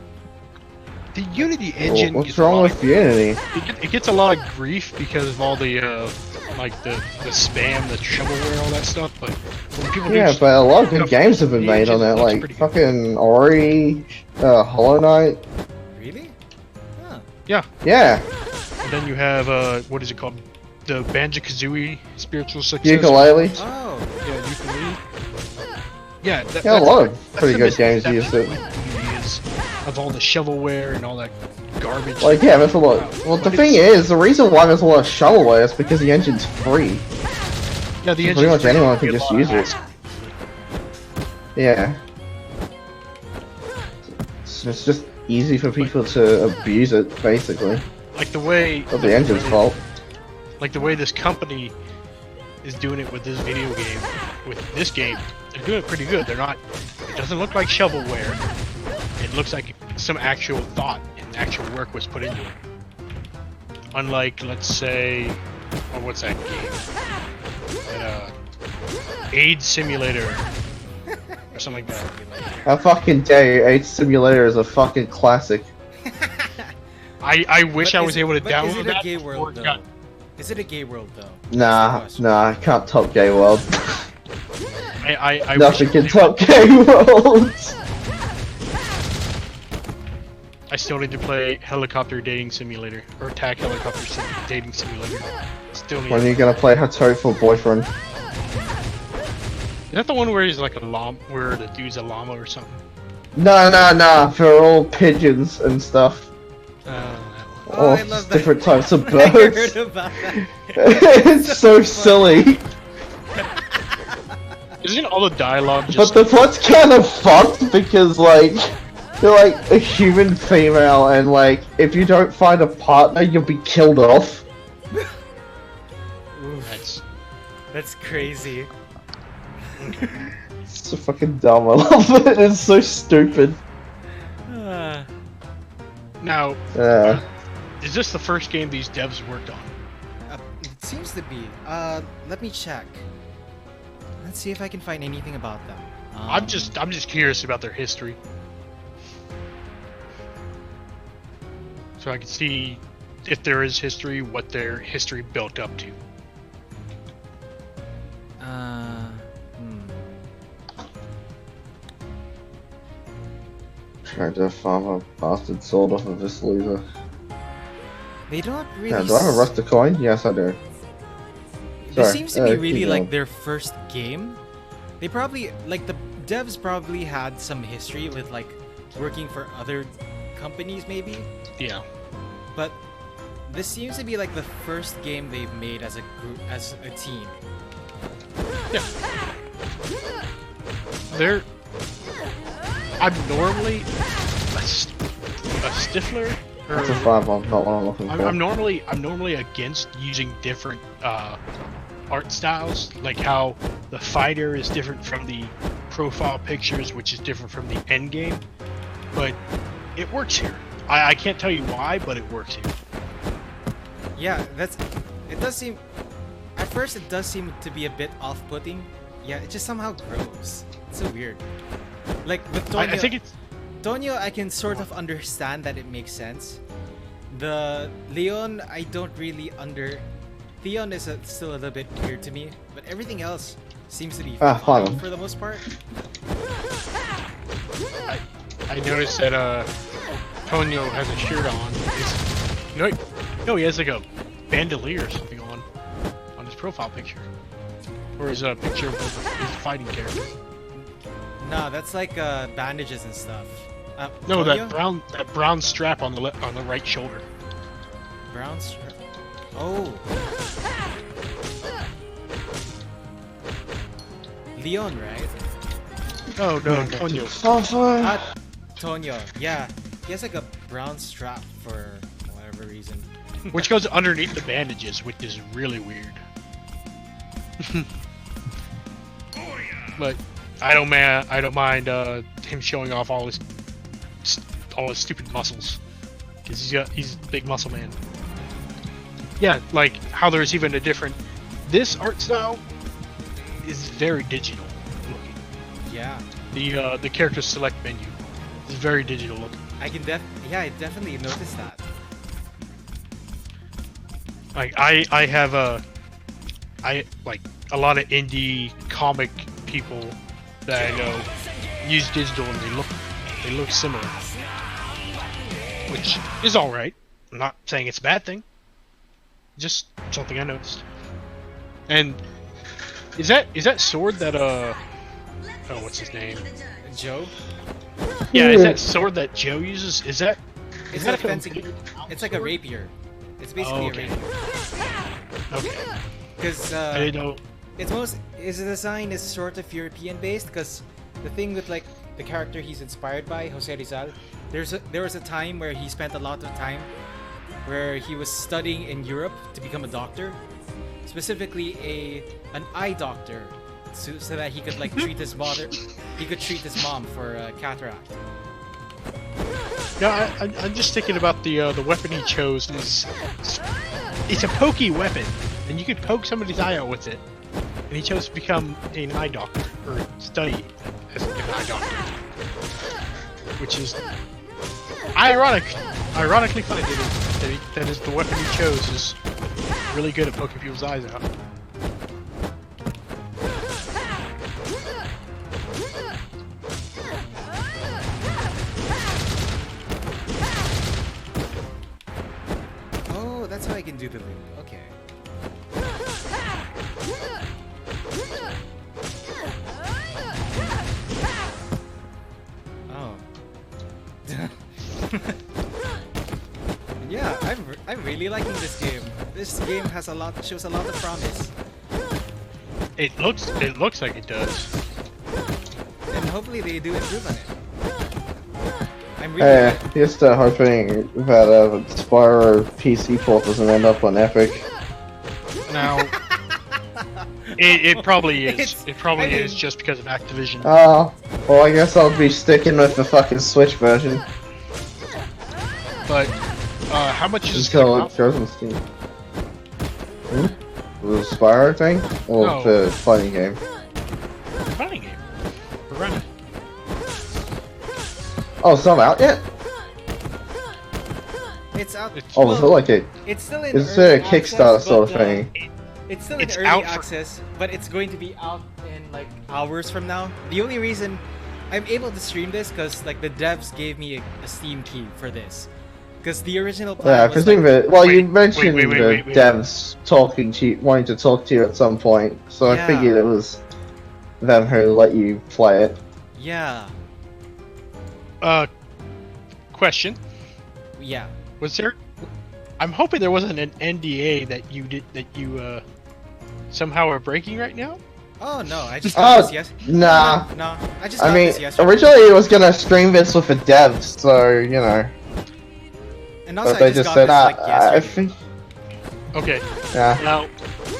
The Unity engine. What's wrong with Unity? It gets a lot of grief because of all the like the spam, the shovelware, all that stuff. But when people but a lot of good games have been made on that, like fucking Ori, Hollow Knight. Really? Huh. Yeah. Yeah. And then you have what is it called? The Banjo-Kazooie Spiritual Successor. Ukulele. Oh. Yeah, ukulele. Yeah. A lot of pretty good games use it. Of all the shovelware and all that garbage. Like, yeah, there's a lot. Well, the thing is, the reason why there's a lot of shovelware is because the engine's free. Yeah, the pretty much anyone can just use it. Yeah. So it's just easy for people to abuse it, basically. Like the way. Of the engine's fault. Like the way this company is doing it with this video game, with this game, they're doing it pretty good. They're not. It doesn't look like shovelware. It looks like some actual thought and actual work was put into it. Unlike, let's say, oh, what's that game? AIDS Simulator or something like that. How fucking dare you? AIDS Simulator is a fucking classic. I wish I was able to download is it that. A gay world, though? Is it a gay world though? Nah, I can't top gay world. I Nothing can top gay world. I still need to play Helicopter Dating Simulator or Attack Helicopter Dating Simulator. Still need. When are you gonna play Hattori for Boyfriend? Is that the one where he's like a llama, where the dude's a llama or something? No. They're all pigeons and stuff. Oh, I love that. Different types of I birds. heard about that. It's so silly. Isn't all the dialogue But just? the plot's kind of fucked because like you're like a human female and like if you don't find a partner you'll be killed off. That's crazy. It's so fucking dumb. I love it. It's so stupid. Now, Yeah. is this the first game these devs worked on? It seems to be. Let me check. Let's see if I can find anything about them. I'm just curious about their history, so I can see if there is history, what their history built up to. Tried to farm a bastard sword off of this loser. They don't really. Yeah, do I have a rusted coin? Yes, I do. This seems to be keep really going. like their first game. They probably, like, the devs probably had some history with like working for other companies maybe. Yeah. But this seems to be like the first game they've made as a group, as a team. Yeah. I'm normally a stiffler. That's a 5 on, not what I'm looking for. I'm normally against using different art styles, like how the fighter is different from the profile pictures, which is different from the end game. But it works here. I can't tell you why, but it works here. Yeah, it does seem. At first, it does seem to be a bit off-putting. Yeah, it just somehow grows. It's so weird. Like with Tonyo, I think it's. Tonyo, I can sort of understand that it makes sense, The Leon, I don't really Theon is still a little bit weird to me, but everything else seems to be fine fun. for the most part. I noticed that Tonyo has a shirt on. No, he has like a bandolier or something on his profile picture, or his picture of his fighting character. Nah, that's like bandages and stuff. No, Tonyo? that brown strap on the right shoulder. Brown strap. Oh. Leon, right? Oh no, Tonyo. Tonyo. Yeah, he has like a brown strap for whatever reason. Which goes underneath the bandages, which is really weird. But I don't mind him showing off all his stupid muscles, because he's a big muscle man. Yeah, like how there's even a different. This art style is very digital looking. Yeah. The character select menu is very digital looking. I definitely noticed that. Like I have I like a lot of indie comic people that I know use digital and they look similar, which is all right. I'm not saying it's a bad thing. Just something I noticed. And is that sword that what's his name? Joe? Yeah, is that sword that Joe uses? Is that? It's that a fencing. It's like a rapier. It's basically a rapier. Okay. Because I didn't know. His design is sort of European based. Because the thing with like the character he's inspired by, Jose Rizal, there was a time where he spent a lot of time where he was studying in Europe to become a doctor, specifically an eye doctor, so that he could like treat his mother. He could treat his mom for cataract. No, I'm just thinking about the weapon he chose. It's a pokey weapon, and you could poke somebody's eye out with it. And he chose to become an eye doctor, or study as an eye doctor, which is ironically funny that is the weapon he chose is really good at poking people's eyes out. Oh, that's how I can do the loop. Okay. Oh. Yeah, I'm really liking this game. This game shows a lot of promise, It looks like it does. and hopefully they do improve on it. I'm really Just hoping that the Spyro PC port doesn't end up on Epic. Now, it probably is. It's- It probably I mean- is just because of Activision. Oh, well, I guess I'll be sticking with the fucking Switch version But how much is it until coming it out? goes on Steam. The Spyro thing? Or No. the fighting game? Running game. We're running. Oh, it's not out yet? It's out. Oh, is it like a... It's still in Is early it a Kickstarter access, sort of but, thing? It's still It's in early out for- access, but it's going to be out in like hours from now. The only reason I'm able to stream this because like the devs gave me a Steam key for this. Because the original plan Yeah, I was presume like, that... Well, you Wait, mentioned wait, the wait. devs wanting to talk to you at some point, so Yeah. I figured it was them who let you play it. yeah, Question. yeah. Was there? I'm hoping there wasn't an NDA that you somehow are breaking right now. Oh no, I just got Oh, this yesterday. nah. No, I just got I mean, this yesterday. originally it was gonna stream this with the devs, so, you know. And also But I they just just got said, this like I yesterday. think... Okay. Yeah. Now,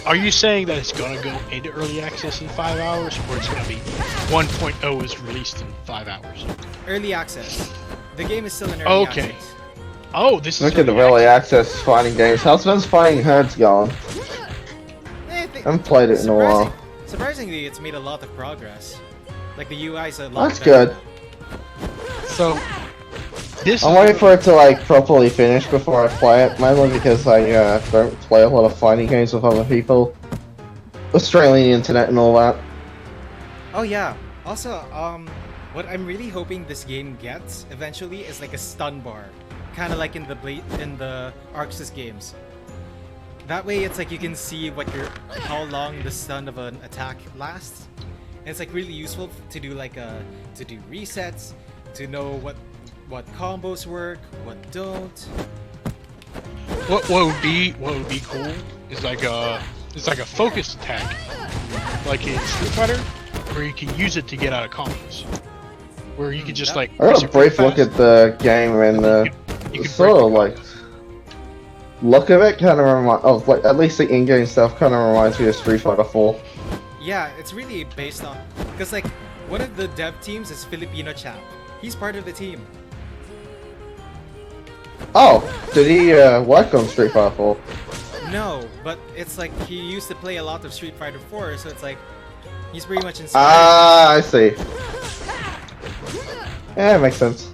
are you saying that it's gonna go into early access in 5 hours, or it's gonna be 1.0 is released in 5 hours? Early access. The game is still in early Okay. access. Oh, this Look is at the early access fighting games. How's those fighting herds going? I I haven't played it in a while. Surprisingly, it's made a lot of progress. Like the UI is a lot That's better. good. So, This I'm waiting for it to like properly finish before I play it, mainly because I don't play a lot of fighting games with other people. Australian internet and all that. Oh yeah. Also, what I'm really hoping this game gets eventually is like a stun bar, kind of like in the Arxis games. That way, it's like you can see how long the stun of an attack lasts. And it's like really useful to do to do resets, to know what combos work, what don't. what would be cool is like a focus attack, like in Street Fighter, where you can use it to get out of combos. Where you can just like. I got a brief look at the game and you can sort of like look of it kind of like at least the in-game stuff kind of reminds me of Street Fighter 4. Yeah, it's really based on because like one of the dev teams is Filipino chap. He's part of the team. Oh, did he work on Street Fighter 4? No, but it's like he used to play a lot of Street Fighter 4, so it's like he's pretty much inspired. Ah, I see. Yeah, it makes sense.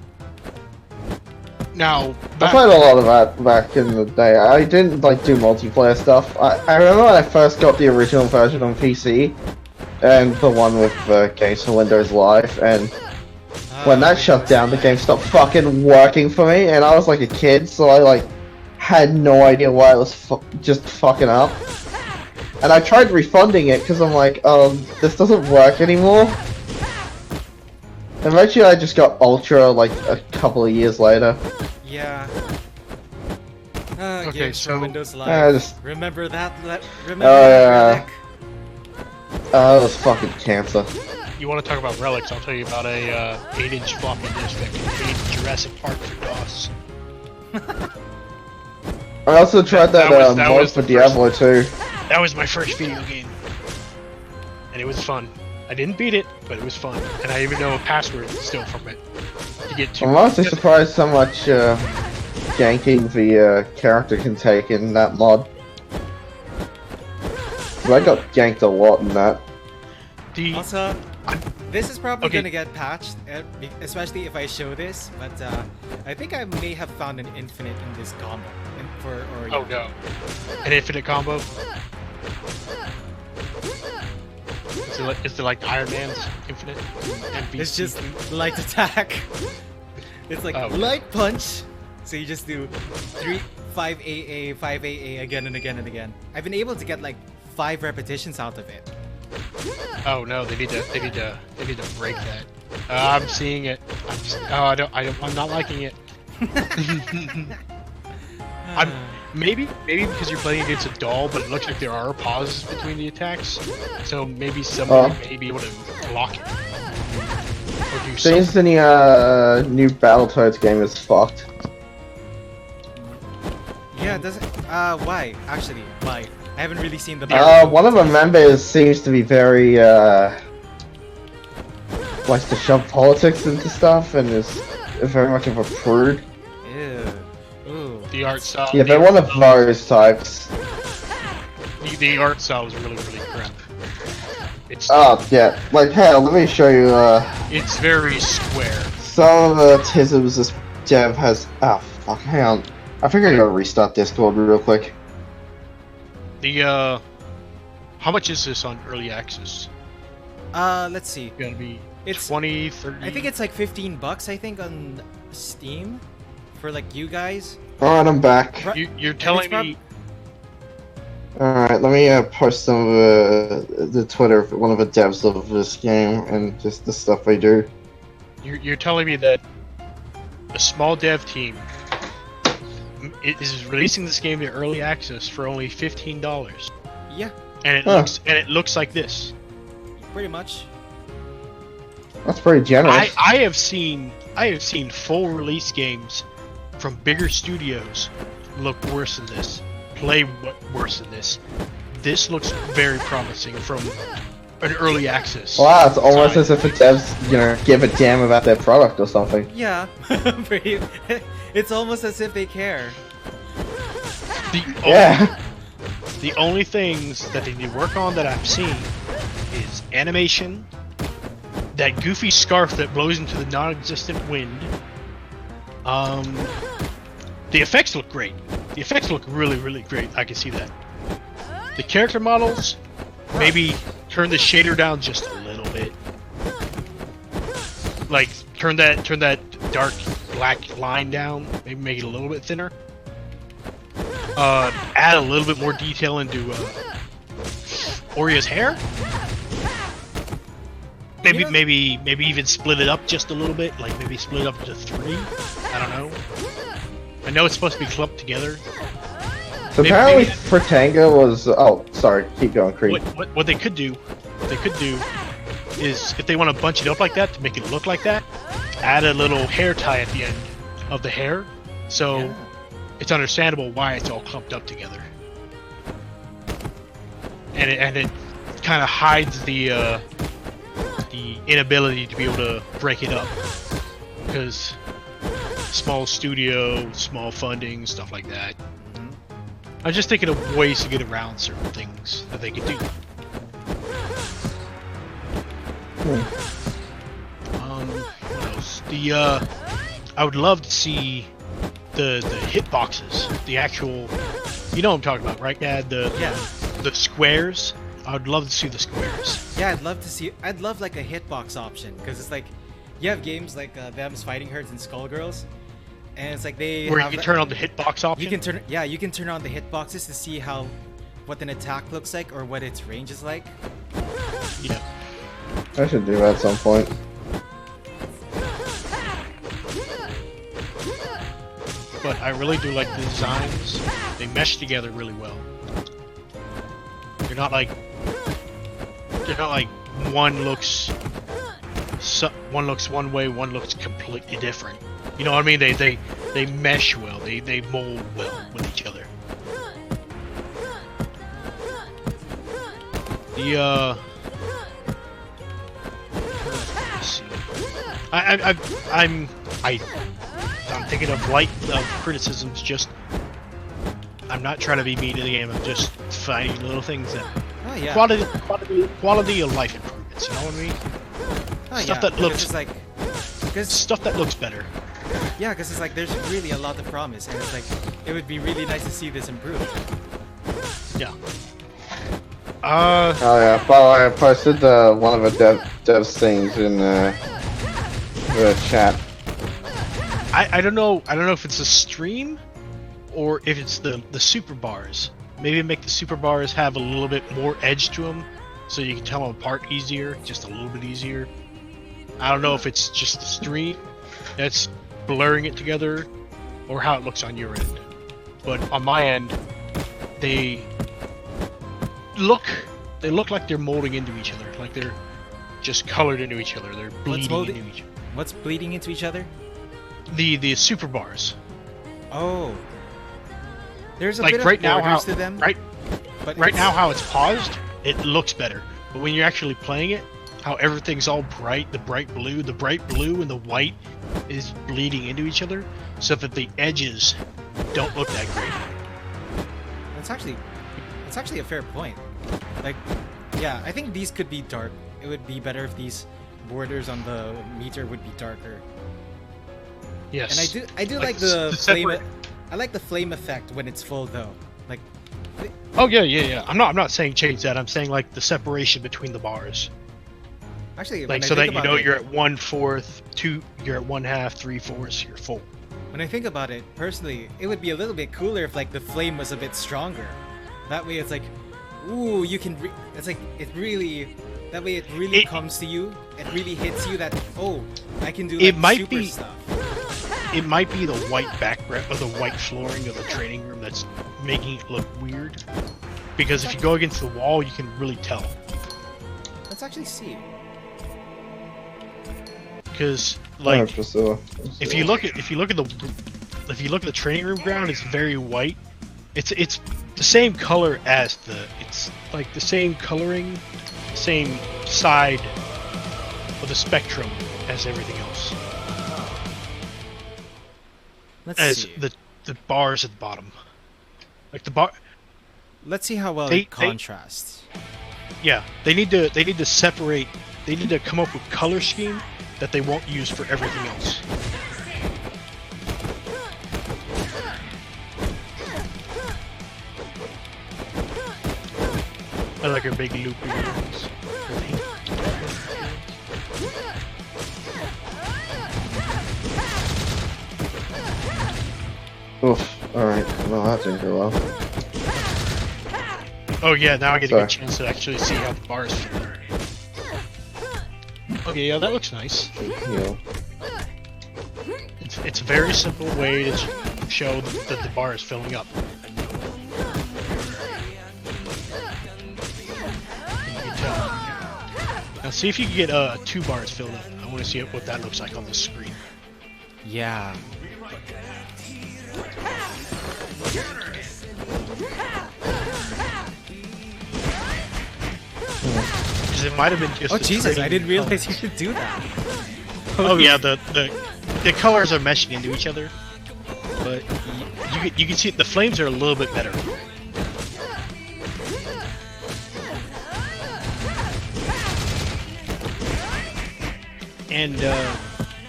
Now, I played a lot of that back in the day. I didn't like do multiplayer stuff. I remember when I first got the original version on PC, and the one with games for Windows Live, and when that shut down, the game stopped fucking working for me, and I was like a kid, so I like had no idea why it was just fucking up. And I tried refunding it because I'm like, this doesn't work anymore. Eventually, I just got Ultra like a couple of years later. Yeah. Okay, games so for Windows Live. Just, Remember that? Remember yeah. that relic? that was fucking cancer. you want to talk about relics? I'll tell you about a 8-inch floppy disk that contained Jurassic Park for DOS. I also tried that mod for Diablo 2. That was my first video game, and it was fun. I didn't beat it, but it was fun, and I even know a password still from it to get to. I'm honestly surprised how much ganking the character can take in that mod. I got ganked a lot in that. Also, this is probably Okay. gonna get patched, especially if I show this. But I think I may have found an infinite in this combo. Oh no, an infinite combo. Is it like Iron Man's infinite? MVC? It's just light attack. It's like light punch. So you just do 5 AA, 5 AA again and again and again. I've been able to get like 5 repetitions out of it. Oh no, they need to break that. I'm seeing it. I'm not liking it. Maybe because you're playing against a doll, but it looks like there are pauses between the attacks. So maybe someone may be able to block it. Or do Seems the new Battletoads game is fucked. Yeah, does it? Why? Actually, why? I haven't really seen the. One of the members seems to be very likes to shove politics into stuff and is very much of a prude. Ew. Ooh. The art style. Yeah, they're one of those types. The art style is really crap. It's yeah. Like, hell, let me show you. It's very square. Some of the tisms this dev has. Oh fuck! Hang on. I think I gotta restart Discord real quick. The how much is this on early access? Let's see. It's gonna be It's 20, 30. I think it's like $15. I think on Steam, for like you guys. Alright, I'm back. You're telling me. Alright, let me post some of the Twitter of one of the devs of this game and just the stuff they do. You're telling me that a small dev team is releasing this game to early access for only $15. Yeah, And it looks like this. pretty much. That's pretty generous. I have seen full release games from bigger studios look worse than this. Play worse than this. This looks very promising from an early access. Wow, it's almost as if the devs, give a damn about their product or something. Yeah, it's almost as if they care. The only things that they need to work on that I've seen is animation, that goofy scarf that blows into the non-existent wind, The effects look great. The effects look really, really great. I can see that. The character models, maybe turn the shader down just a little bit. Like turn that dark black line down. Maybe make it a little bit thinner. Add a little bit more detail into Oria's hair. Maybe even split it up just a little bit. Like maybe split it up into 3. I don't know. I know it's supposed to be clumped together. So apparently, Fratanga was. Oh, sorry. Keep going, Creed. What they could do, is if they want to bunch it up like that to make it look like that, add a little hair tie at the end of the hair, so it's understandable why it's all clumped up together. And it kind of hides the inability to be able to break it up, because small studio, small funding, stuff like that. I'm just thinking of ways to get around certain things that they could do. What else? I would love to see the hitboxes, the actual. You know what I'm talking about, right, Dad? The squares. I would love to see the squares. Yeah, I'd love like a hitbox option, because it's like you have games like Them's Fighting Herds and Skullgirls, and it's like where you can turn on the hitbox option. You can turn on the hitboxes to see what an attack looks like or what its range is like. Yeah. I should do that at some point. But I really do like the designs. They mesh together really well. They're not like one looks one way, one looks completely different. You know what I mean? They mesh well. They mold well with each other. Let's see. I'm thinking of light criticisms. Just I'm not trying to be mean to the game. I'm just finding little things that quality of life improvements. You know what I mean? Stuff that looks like stuff that looks better. Yeah, because it's like there's really a lot of promise, and it's like it would be really nice to see this improved. Yeah. Oh yeah. By the way, I posted one of the devs things in the chat. I don't know if it's a stream or if it's the super bars. Maybe make the super bars have a little bit more edge to them, so you can tell them apart easier, just a little bit easier. I don't know if it's just the stream that's blurring it together, or how it looks on your end. But on my end, they look like they're molding into each other, like they're just colored into each other. They're bleeding into each other. What's bleeding into each other? The super bars. Oh. There's a like bit right of now borders how to them. Right now how it's paused, it looks better. But when you're actually playing it, how everything's all bright, the bright blue and the white is bleeding into each other, so that the edges don't look that great. That's actually a fair point. Like, yeah, I think these could be dark. It would be better if these borders on the meter would be darker. Yes. And I do like the flame. I like the flame effect when it's full though. Like. Oh yeah. I'm not saying change that. I'm saying like the separation between the bars. Actually, like so that you know you're at 1/4, you're at 1/2, 3/4, you're full. When I think about it, personally, it would be a little bit cooler if like the flame was a bit stronger. That way, it's like, ooh, you can. It's like it really. That way, it really comes to you. It really hits you that I can do. Like, it might super be. Stuff. It might be the white background or the white flooring of the training room that's making it look weird. Because if you go against the wall, you can really tell. Let's actually see. Because like, if you look at the training room ground, it's very white. It's the same color as it's like the same coloring, same side of the spectrum as everything else. Let's see. The bars at the bottom, like the bar. Let's see how well it contrasts. Yeah, they need to separate. They need to come up with color scheme that they won't use for everything else. I like her big loopy ones. Oof. Alright. Well, that didn't go well. Oh yeah, now I get a Sorry. good chance to actually see how the bars feel. Okay, yeah, that looks nice. Heal. It's a very simple way to show that the bar is filling up. You can tell. Now see if you can get 2 bars filled up. I want to see what that looks like on the screen. Yeah. Because it might have been just. Oh the Jesus! I trading didn't realize colors. you could do that. Oh yeah, the colors are meshing into each other, but you can see the flames are a little bit better. And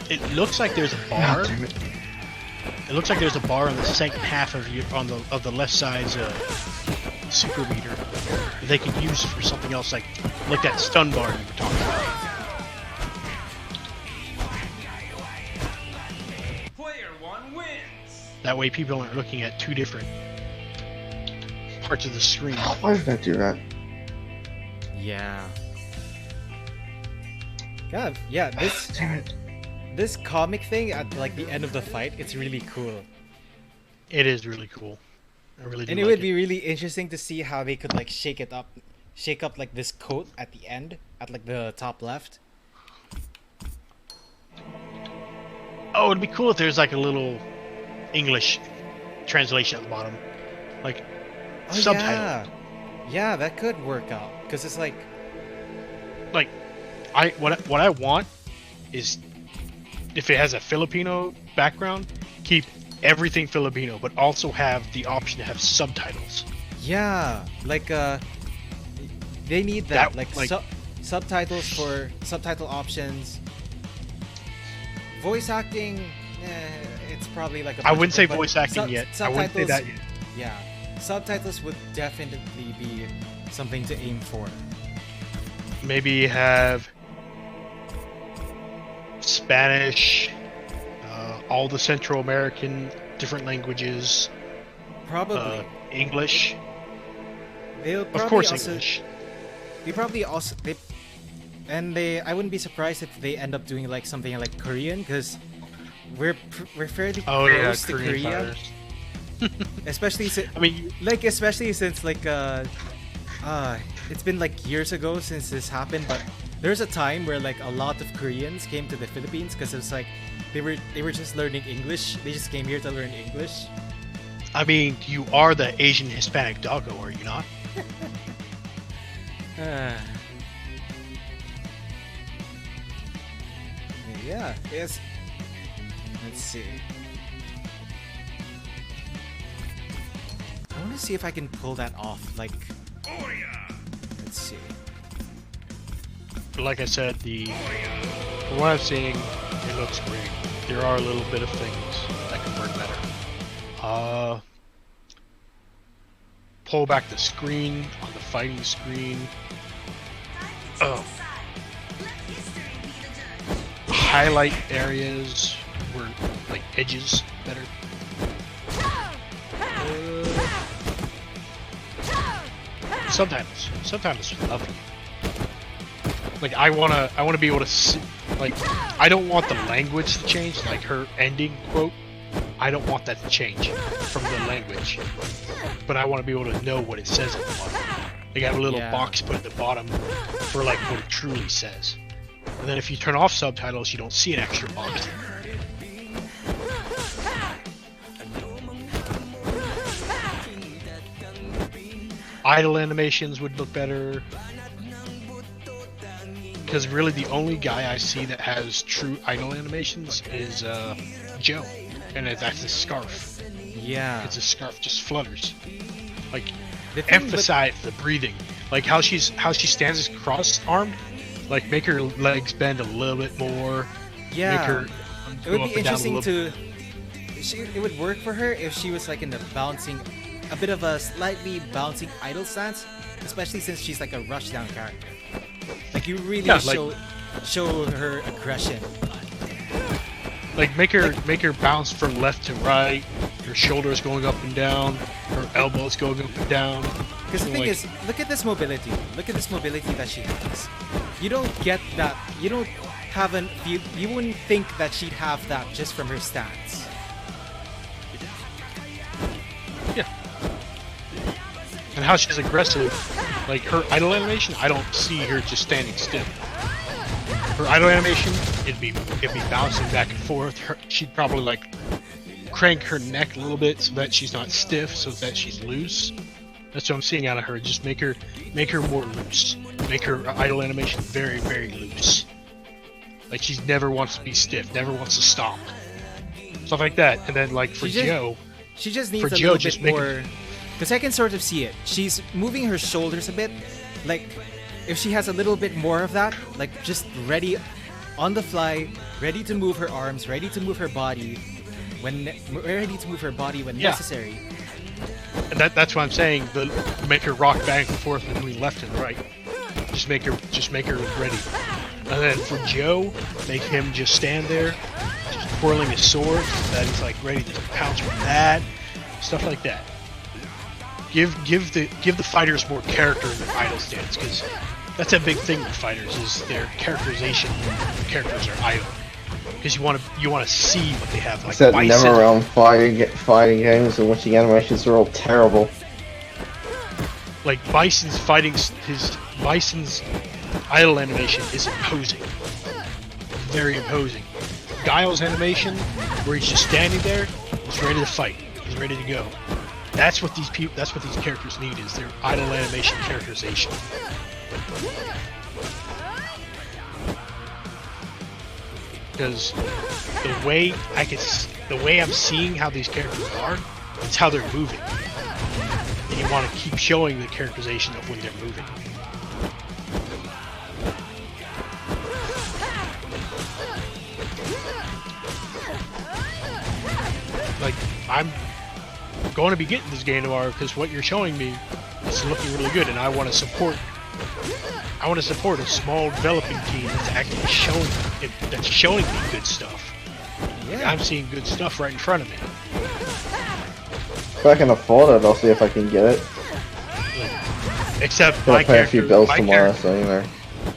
it looks like there's a bar. It looks like there's a bar on the second half of the left side's super meter that they could use for something else, like that stun bar you were talking about. That way people aren't looking at 2 different parts of the screen. Why did I do that? Yeah. God, yeah. Damn it. This comic thing at like the end of the fight, it's really cool. It is really cool. I really do. And it like would be really interesting to see how they could like shake up like this coat at the end, at like the top left. Oh, it'd be cool if there's like a little English translation at the bottom, like subtitle. Yeah. Yeah, that could work out because it's like What I want is, if it has a Filipino background, keep everything Filipino, but also have the option to have subtitles. yeah, like they need that, That, like like- subtitles for subtitle options. Voice acting, it's probably like a I wouldn't say but voice acting yet. I wouldn't say that yet. Yeah, subtitles would definitely be something to aim for. Maybe have Spanish, all the Central American different languages, Probably. English, They'll probably of course also, English. They probably also I wouldn't be surprised if they end up doing like something like Korean because we're fairly Oh yeah, close to Korean Korea, fighters. especially I mean, especially since it's been like years ago since this happened, but there's a time where like a lot of Koreans came to the Philippines because it was like they were just learning English. They just came here to learn English. you are the Asian Hispanic doggo, are you not? Yeah, yes. Let's see. I want to see if I can pull that off. Like, let's see. But like I said, from what I'm seeing, it looks great. There are a little bit of things that can work better. Pull back the screen on the fighting screen. Oh. Highlight areas where, like, edges better. Sometimes it's lovely. Like I wanna be able to see, like, I don't want the language to change, like her ending quote. I don't want that to change from the language, but I want to be able to know what it says at the bottom. Like I have a little box put at the bottom for like what it truly says. And then if you turn off subtitles, you don't see an extra box. Idle animations would look better. Because really the only guy I see that has true idle animations is Joe. And that's his scarf. Yeah. It's a scarf just flutters. Like, The thing emphasize the breathing. Like how she stands cross-armed. Like make her legs bend a little bit more. Yeah. Make her It would go be up and down a interesting little to. It would work for her if she was like in the bouncing a bit of a slightly bouncing idle stance, especially since she's like a rushdown character. Like you really Yeah, like- show her aggression. Like make her bounce from left to right, her shoulders going up and down, her elbows going up and down. Because the thing Like- is, look at this mobility. Look at this mobility that she has. You don't get that. You don't have an. You wouldn't think that she'd have that just from her stance. Yeah. And how she's aggressive, like her idle animation, I don't see her just standing still. Her idle animation, it'd be bouncing back and forth. She'd probably like crank her neck a little bit so that she's not stiff, so that she's loose. That's what I'm seeing out of her. Just make her more loose. Make her idle animation very, very loose. Like she never wants to be stiff, never wants to stomp. Stuff like that. And then like for Joe, She just needs For a Joe, little just bit make more. Because I can sort of see it. She's moving her shoulders a bit. Like, if she has a little bit more of that, like just ready on the fly, ready to move her arms, ready to move her body when Yeah. necessary. and that's what I'm saying. Make her rock back and forth between left and right. Just make her ready. And then for Joe, make him just stand there, just twirling his sword, so that he's like ready to pounce with that, stuff like that. Give the fighters more character in their idle stance, because that's a big thing with fighters is their characterization when the characters are idle. Because you want to see what they have, like Except Bison. never around fighting games in which the animations are all terrible. Like Bison's Bison's idle animation is imposing, very imposing. Guile's animation, where he's just standing there, he's ready to fight, he's ready to go. That's what these characters need, is their idle animation characterization. Because the way I'm seeing how these characters are, it's how they're moving. And you want to keep showing the characterization of when they're moving. Like, I'm going to be getting this game tomorrow because what you're showing me is looking really good, and I want to support a small developing team that's actually showing me good stuff. Yeah. I'm seeing good stuff right in front of me. If I can afford it, I'll see if I can get it. Except I'll my pay a few character, bills my tomorrow, character, so anyway.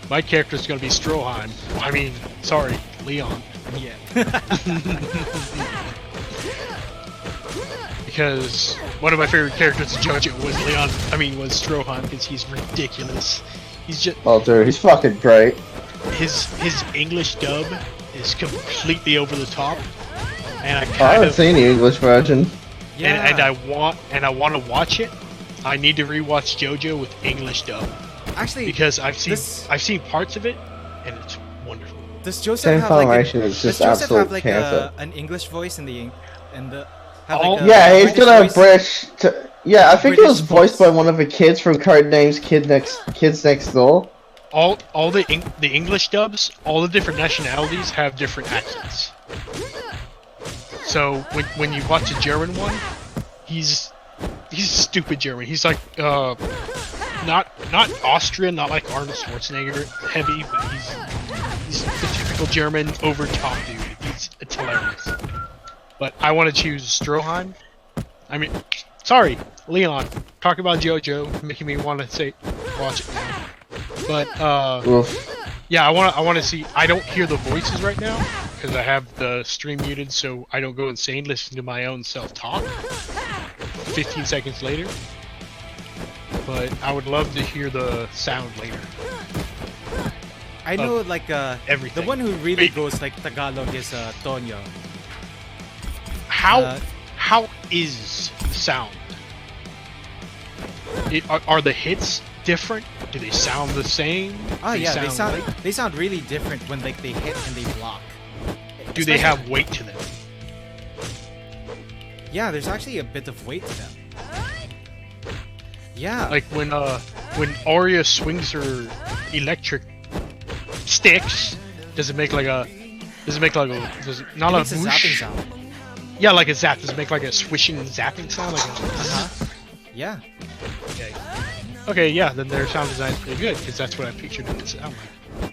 my character's gonna be Stroheim. I mean, sorry, Leon. Yeah. Because one of my favorite characters in JoJo was Stroheim, because he's ridiculous. He's just Oh dude, he's fucking great. his English dub is completely over the top, and I I kind haven't of seen the English version. Yeah. and I want to watch it. I need to rewatch JoJo with English dub Actually, because I've this- seen parts of it, and it's wonderful. does Joseph Same have like Funimation is does just Joseph absolute have like cancer. an English voice in the Oh, Yeah, he's British gonna voice? British. Yeah, I think it was British voiced voice. by one of the kids from Codenames Kids Next Door. All the English dubs, all the different nationalities have different accents. So when you watch a German one, he's stupid German. He's like not Austrian, not like Arnold Schwarzenegger heavy, but he's the typical German over top dude. It's hilarious. But I want to choose Stroheim. I mean, sorry, Leon. Talk about JoJo, making me want to watch it now. But Oof. yeah, I want to see. I don't hear the voices right now because I have the stream muted, so I don't go insane listening to my own self-talk 15 seconds later. But I would love to hear the sound later. I know like everything. the one who really Wait. goes like Tagalog is Tonyo. How is the sound? Are the hits different? Do they sound the same? Oh Do yeah, like- they sound really different when like they hit and they block. Do they Especially- have weight to them? Yeah, there's actually a bit of weight to them. Yeah. Like when Arya swings her electric sticks, does it make like a not it a makes a whoosh? zapping sound. Yeah, like a zap. Does it make like a swishing zapping sound? Like a, Uh-huh. Yeah. Okay. Okay, yeah, then their sound design's pretty good, because that's what I pictured it to sound like.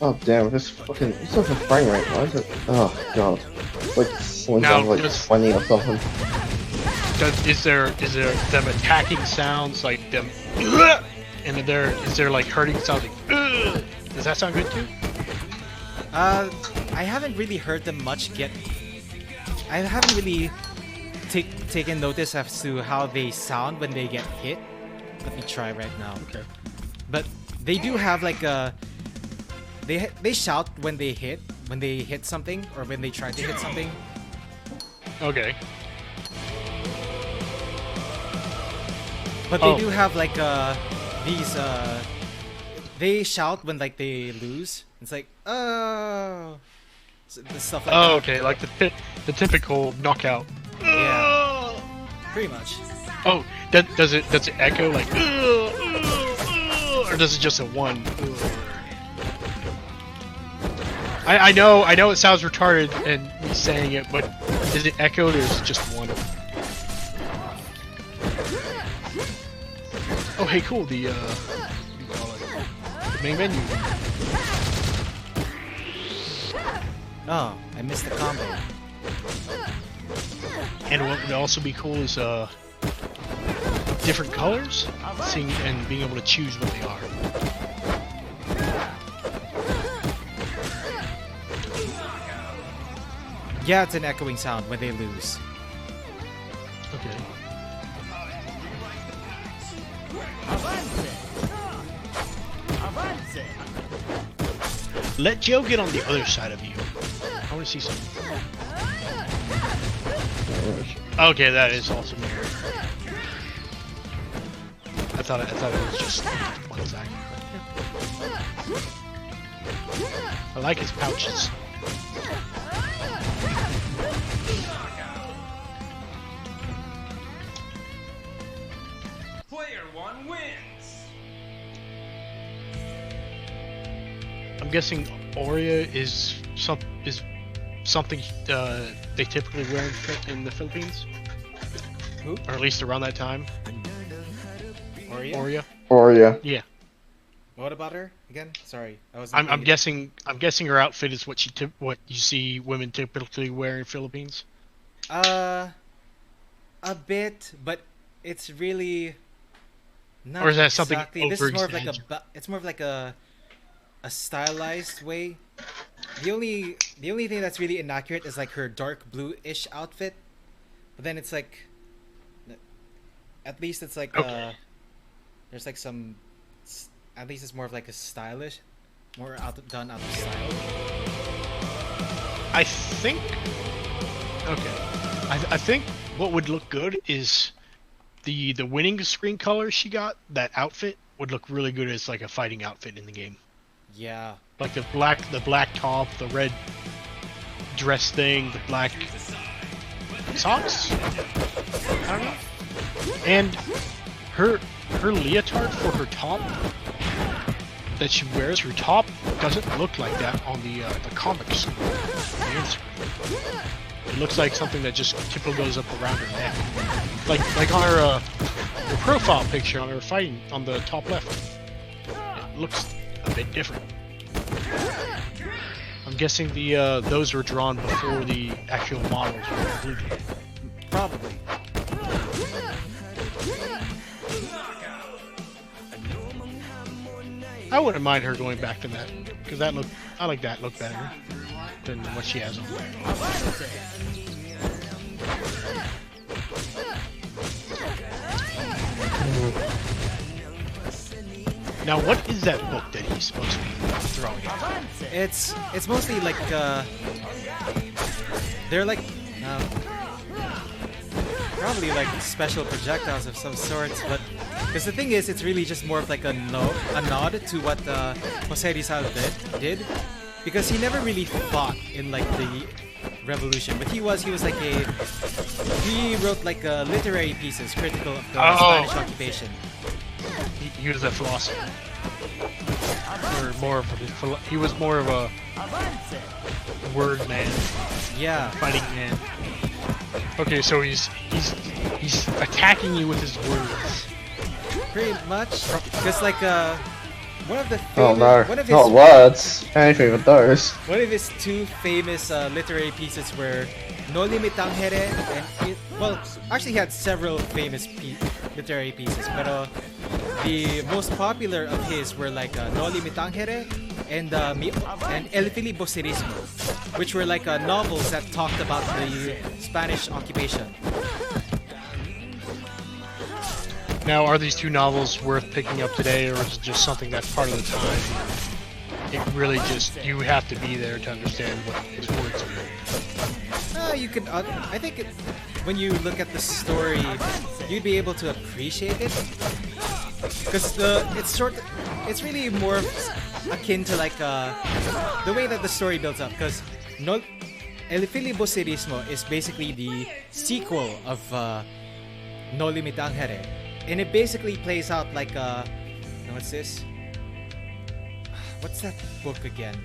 Oh damn, this fucking what's up with frame rate? Why is it? Oh god, it's like slowing Now, down to like does- 20 or something. Is there them attacking sounds like them, and is there like hurting sounds like, does that sound good too? I haven't really heard them much get. I haven't really taken notice as to how they sound when they get hit. Let me try right now. Okay. But they do have like a. They shout when they hit something or when they try to hit something. Okay. But they do have like these they shout when like they lose. It's like oh, so, the stuff like that. Oh, okay, like the typical knockout. Yeah, pretty much. Oh, does it echo like, or does it just a one? I know it sounds retarded and me saying it, but is it echoed or is it just one? Oh, hey, cool. What do you call it? The main menu. Oh, I missed the combo. And what would also be cool is different colors, seeing and being able to choose what they are. Yeah, it's an echoing sound when they lose. Okay. Let Joe get on the other side of you. I want to see something. Okay, that is also mirror. I thought it was just one side. I like his pouches. Player one wins. I'm guessing Aurea is something they typically wear in the Philippines, Who? or at least around that time. Aurea? Aurea. Or yeah. Yeah. What about her again? Sorry, I was. I'm guessing her outfit is what what you see women typically wear in Philippines. A bit, but it's really. Not Or is that something exactly. This is more of like over-exaggerated? it's more of like a stylized way. The only thing that's really inaccurate is like her dark blue-ish outfit, but then it's like. At least it's like Okay. there's like some. At least it's more of like a stylish, more done out of style. I think. Okay. I think what would look good is the winning screen color she got. That outfit would look really good as like a fighting outfit in the game. Yeah. Like the black top, the red dress thing, the black socks. I don't know. And her leotard for her top that she wears, her top doesn't look like that on the comics. The Instagram. It looks like something that just typically goes up around her neck, like on her profile picture on her fighting on the top left. It looks a bit different. I'm guessing those were drawn before the actual models were completed. Probably. I wouldn't mind her going back to that, because I like that look better than what she has on. Now, what is that book that he's supposed to be throwing at? It's mostly like they're like probably like special projectiles of some sorts, but because the thing is, it's really just more of like a nod to what Jose Rizal did, because he never really fought in like the revolution, but he was like he wrote like literary pieces critical of the Spanish occupation. He was a philosopher, or more of he was more of a word man, Yeah. fighting man. Okay, so he's attacking you with his words. Pretty much, because like one of the Oh famous, no, one of his not words. Anything but those. one of his two famous literary pieces were No Limitang Here and well, actually he had several famous literary pieces, but the most popular of his were like No Limitang Here and El Filibusterismo, which were like novels that talked about the Spanish occupation. Now, are these two novels worth picking up today, or is it just something that's part of the time? It really just, you have to be there to understand what his words mean. You could, I think when you look at the story, you'd be able to appreciate it. Because it's really more akin to like the way that the story builds up. Because No, El Filibusterismo is basically the sequel of No Limitang Here. And it basically plays out like what's this? What's that book again?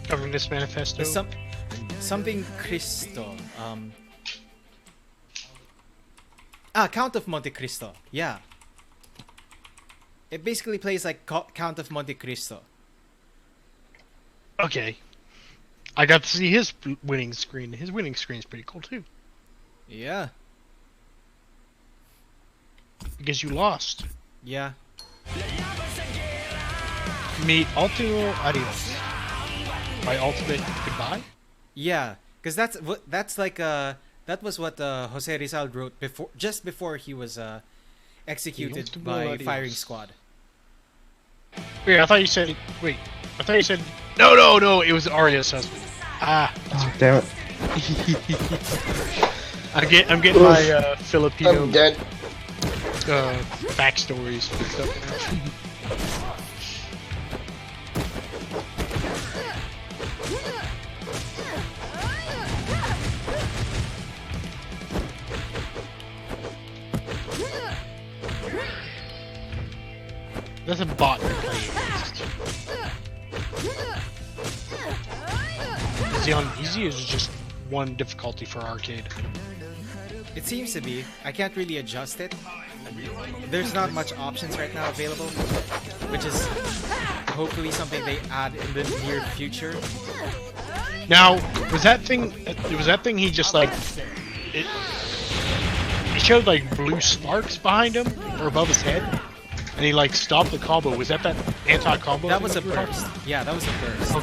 Communist Manifesto? Something Cristo. Count of Monte Cristo. Yeah. It basically plays like Count of Monte Cristo. Okay. I got to see his winning screen. His winning screen's pretty cool too. Yeah. Because you lost. Yeah. Meet Ultimo Adios. By ultimate goodbye? Yeah, because that's like that was what Jose Rizal wrote just before he was executed by firing squad. Wait, I thought you said no, it was Arya's husband. Oh, damn it. I'm getting my Filipino I'm dead. backstories and stuff now. That's a bot you're playing against. Is he on easy or is it just one difficulty for arcade? It seems to be. I can't really adjust it. There's not much options right now available, which is hopefully something they add in the near future. Now, was that thing he just like it showed like blue sparks behind him or above his head? And he like stopped the combo. Was that anti-combo? That was a burst. Yeah, that was a burst.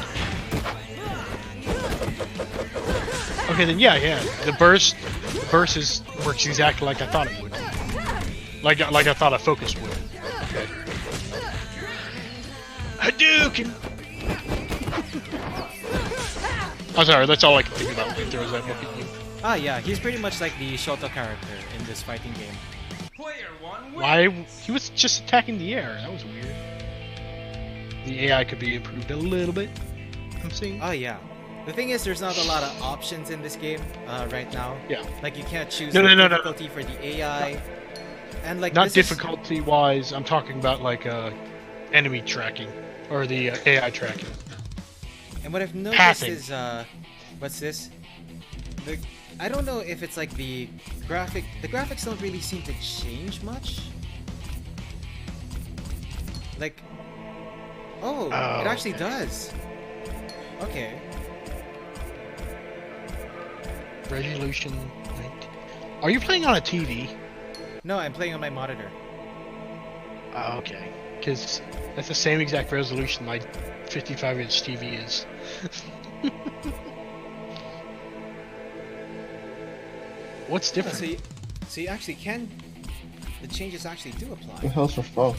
Okay, then yeah. The burst works exactly like I thought it would. Like I thought a focus would. Okay. Hadouken! I'm sorry, that's all I can think about when he throws that look at you. Yeah, he's pretty much like the Shoto character in this fighting game. Why? He was just attacking the air. That was weird. The AI could be improved a little bit. I'm seeing. Oh yeah. The thing is, there's not a lot of options in this game right now. Yeah. Like you can't choose No. difficulty for the AI, and like not difficulty-wise. I'm talking about like enemy tracking or the AI tracking. And what I've noticed Passing. is what's this? I don't know if it's like the graphics don't really seem to change much. Like, oh, it actually does. Okay. Resolution 19. Are you playing on a TV? No, I'm playing on my monitor. Oh, okay. Because that's the same exact resolution my 55-inch TV is. What's different? So you actually can. The changes actually do apply. The hell's for fun?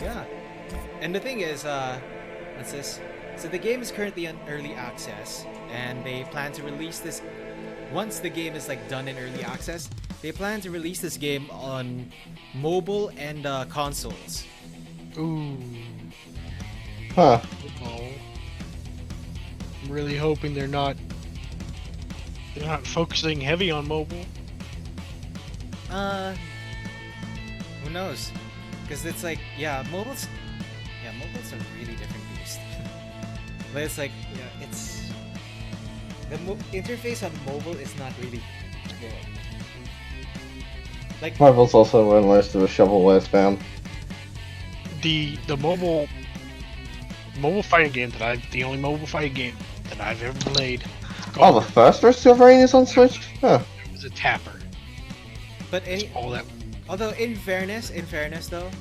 Yeah. And the thing is, what's this? So the game is currently in early access, and they plan to release this. Once the game is like done in early access, they plan to release this game on mobile and consoles. Ooh. Huh. Oh. I'm really hoping they're not They're not focusing heavy on mobile. Who knows? Because it's like, mobile's a really different beast. But it's like, it's the interface on mobile is not really good. Like Marvel's also one list of a shovelware spam. The mobile fighting game the only mobile fighting game that I've ever played. Oh, the first Silverine is on Switch? Huh. It was a tapper. But All that. although in fairness though,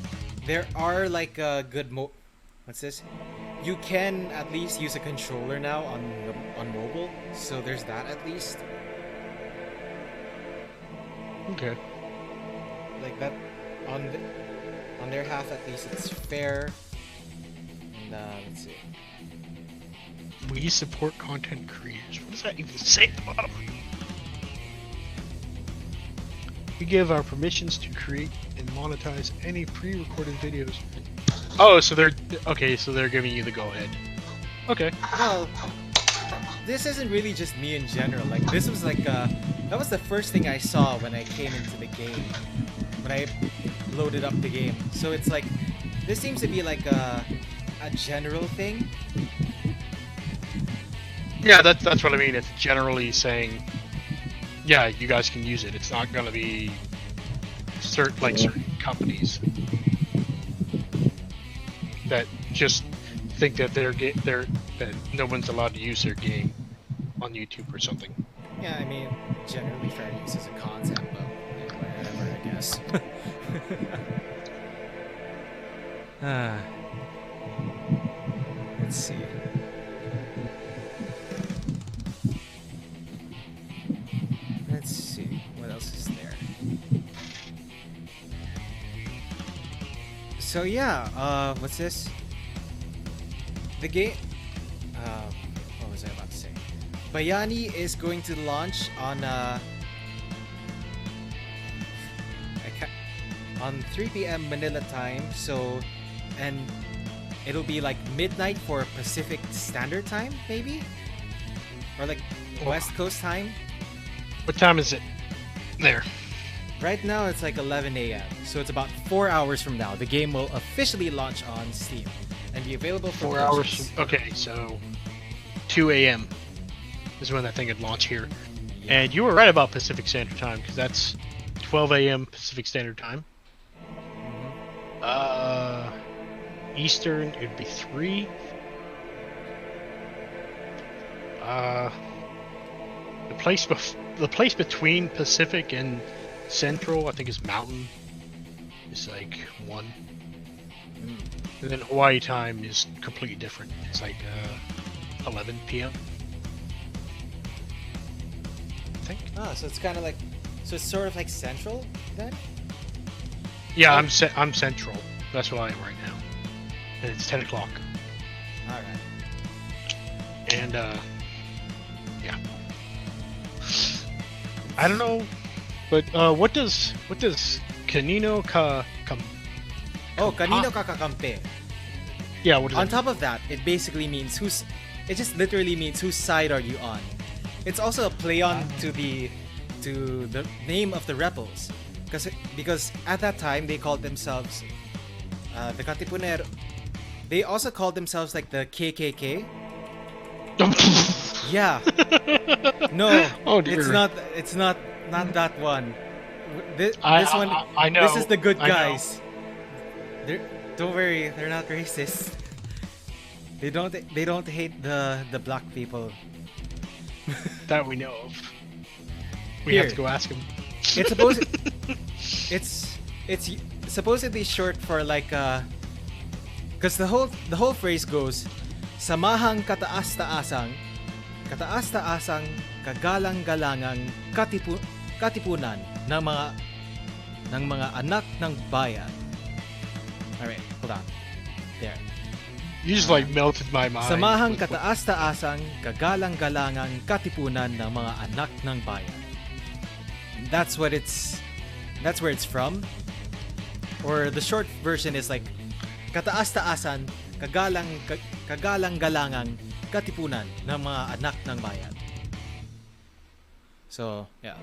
there are like good what's this? You can at least use a controller now on mobile, so there's that at least. Okay. Like that on their half at least it's fair. And let's see. We support content creators. What does that even say at the bottom? We give our permissions to create and monetize any pre-recorded videos. Oh, so they're giving you the go-ahead. Okay. Well, this isn't really just me in general. Like this was like that was the first thing I saw when I came into the game, when I loaded up the game. So it's like this seems to be like a general thing. Yeah, that's what I mean. It's generally saying, yeah, you guys can use it. It's not gonna be certain companies that just think that that no one's allowed to use their game on YouTube or something. Yeah, I mean, generally fair use as a concept, but whatever, I guess. Let's see. Let's see. What else is there? So yeah, what's this? The game. What was I about to say? Bayani is going to launch on on 3 p.m. Manila time. So, and it'll be like midnight for Pacific Standard Time, maybe, or like West Coast time. What time is it there? Right now it's like 11 a.m. So it's about 4 hours from now. The game will officially launch on Steam and be available for 4 hours. purchase. Okay, so 2 a.m. is when that thing would launch here. Yeah. And you were right about Pacific Standard Time, because that's 12 a.m. Pacific Standard Time. Eastern, it'd be 3. The place between Pacific and Central, I think, is Mountain. It's like 1. And then Hawaii time is completely different. It's like 11 p.m. I think. So it's kind of like, so it's sort of like Central then? Yeah, I'm Central. That's where I am right now. And it's 10 o'clock. All right. And yeah. I don't know, but what does Kanino Kanino Kakampi. Yeah, what does On that top of that, it basically means it just literally means whose side are you on. It's also a play on to the name of the rebels, because at that time they called themselves the Katipunero. They also called themselves like the KKK. Yeah. No. Oh, dear. It's not that one. This one. I know. This is the good I know. guys. Don't worry, they're not racist. They don't hate the black people. That we know of. We Here. have to go ask him. It's supposed it's supposedly short for like because the whole phrase goes samahang kataas-taasang kagalang-galangang katipunan ng mga anak ng bayan. Alright, hold on. There. You just like melted my mind. Samahang with what- kataas-taasang kagalang-galangang katipunan ng mga anak ng bayan. That's where it's from. Or the short version is like kataas-taasan kagalang-galangang katipunan ng mga anak ng bayan. So yeah.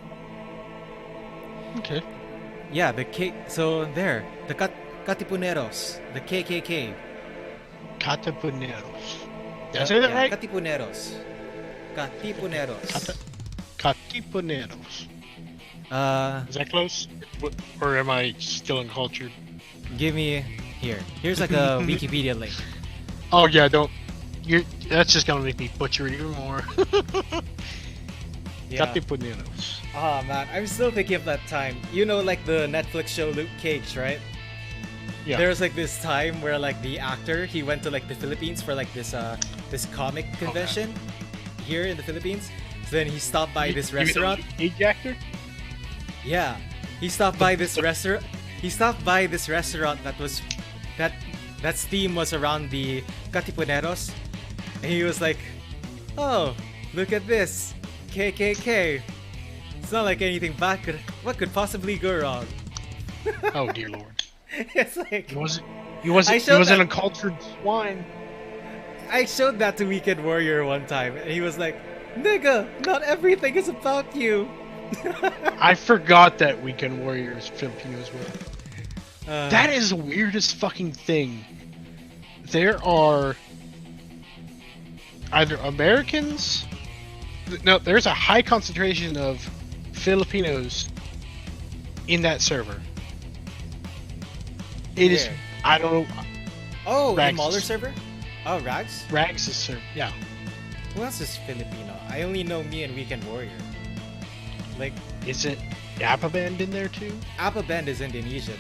Okay. Yeah, so there, the Katipuneros, the KKK. Catapuneros. Did I say that Yeah, right? Katipuneros. Katipuneros. Catipuneros. Uh, Is that close? Or am I still uncultured? give me here. Here's like a Wikipedia link. Oh yeah, don't. That's just gonna make me butcher it even more. Yeah. Catipuneros. Oh man, I'm still thinking of that time. You know, like the Netflix show Luke Cage, right? Yeah. There was like this time where like the actor he went to like the Philippines for like this comic convention here in the Philippines. So then he stopped by this restaurant. Age actor? Yeah, he stopped by this restaurant. He stopped by this restaurant that's theme was around the Katipuneros, and he was like, "Oh, look at this, KKK. It's not like anything bad what could possibly go wrong." Oh dear lord. It's like He was an uncultured swine. I showed that to Weekend Warrior one time, and he was like, "Nigga, not everything is about you." I forgot that Weekend Warrior is Filipino as well. That is the weirdest fucking thing. There are either Americans. No, there's a high concentration of Filipinos in that server. It is. Where? I don't know. Oh, Rags. the Mauler server? Oh, Rags? Rags is server. Yeah. Who else is Filipino? I only know me and Weekend Warrior. Like, Is it Apaband in there too? Appa Band is Indonesian.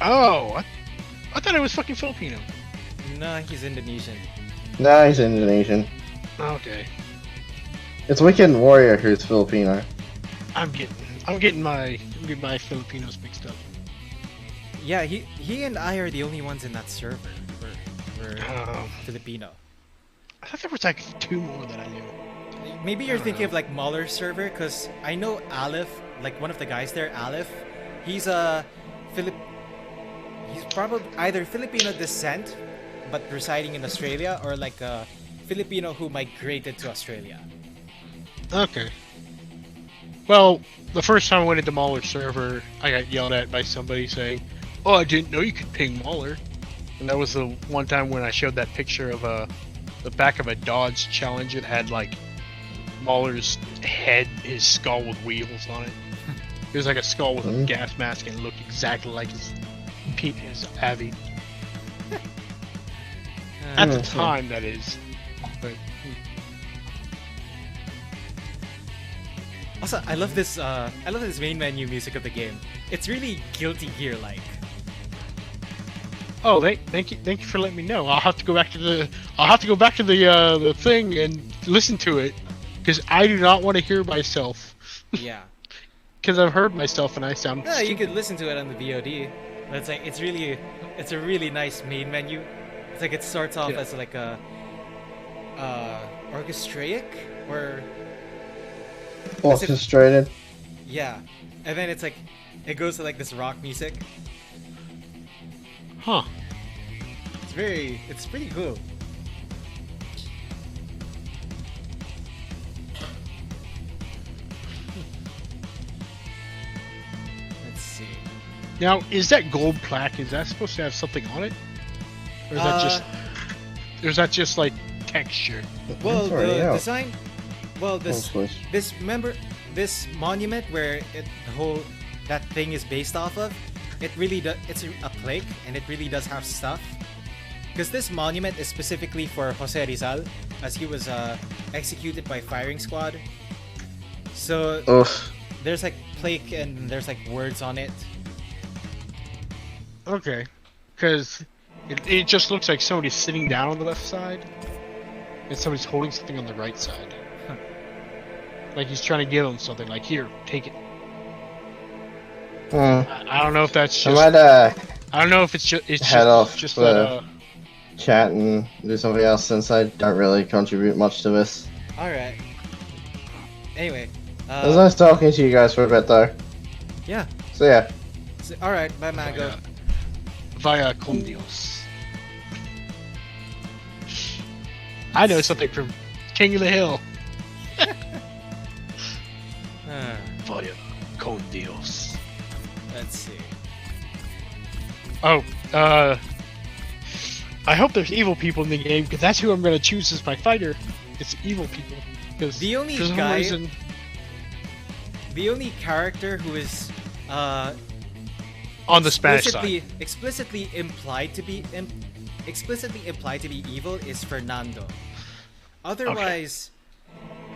Oh, I thought it was fucking Filipino. Nah, he's Indonesian. Nah, he's Indonesian. Okay. It's Weekend Warrior who's Filipino. I'm getting my Filipinos mixed up. Yeah, he and I are the only ones in that server. We're Filipino. I thought there was like 2 more that I knew. Maybe you're don't thinking know. of like Mahler server, because I know Aleph, like one of the guys there, Aleph. He's a He's probably either Filipino descent, but residing in Australia, or like a Filipino who migrated to Australia. Okay. Well, the first time I went into Mahler server, I got yelled at by somebody saying, "Oh, I didn't know you could ping Mahler." And that was the one time when I showed that picture of the back of a Dodge Challenger that had like Mahler's head, his skull with wheels on it. It was like a skull with a gas mask and it looked exactly like his Avi. At the time, that is. But Also, I love this main menu music of the game. It's really Guilty Gear like. oh, thank you for letting me know. I'll have to go back to the thing and listen to it because I do not want to hear myself. Yeah. Because I've heard myself and I sound. Yeah, you could listen to it on the VOD. But it's like it's a really nice main menu. It's like it starts off as like a orchestraic or Orchestrated. yeah, and then it's like it goes to like this rock music. Huh. It's pretty cool. Let's see. Now, is that gold plaque? Is that supposed to have something on it, or is that just like texture? Well, Sorry, the yeah. design. Well, this monument where that thing is based off of, it really it's a plaque, and it really does have stuff. Because this monument is specifically for Jose Rizal, as he was executed by firing squad. So Oof. there's like plaque and there's like words on it. Okay, because it just looks like somebody's sitting down on the left side, and somebody's holding something on the right side. Like he's trying to give them something. Like, here, take it. I don't know if that's I just. might I don't know if it's head off just the that. chat and do something else since I don't really contribute much to this. All right. Anyway. It was nice talking to you guys for a bit though. Yeah. So yeah. All right. Bye, Mango. Via con Dios. I know something from King of the Hill. vaya con Dios. Let's see. Oh, I hope there's evil people in the game, because that's who I'm gonna choose as my fighter. It's evil people. Because The only for some guy- reason, The only character who is on the Spanish side. explicitly implied to be evil is Fernando. Otherwise,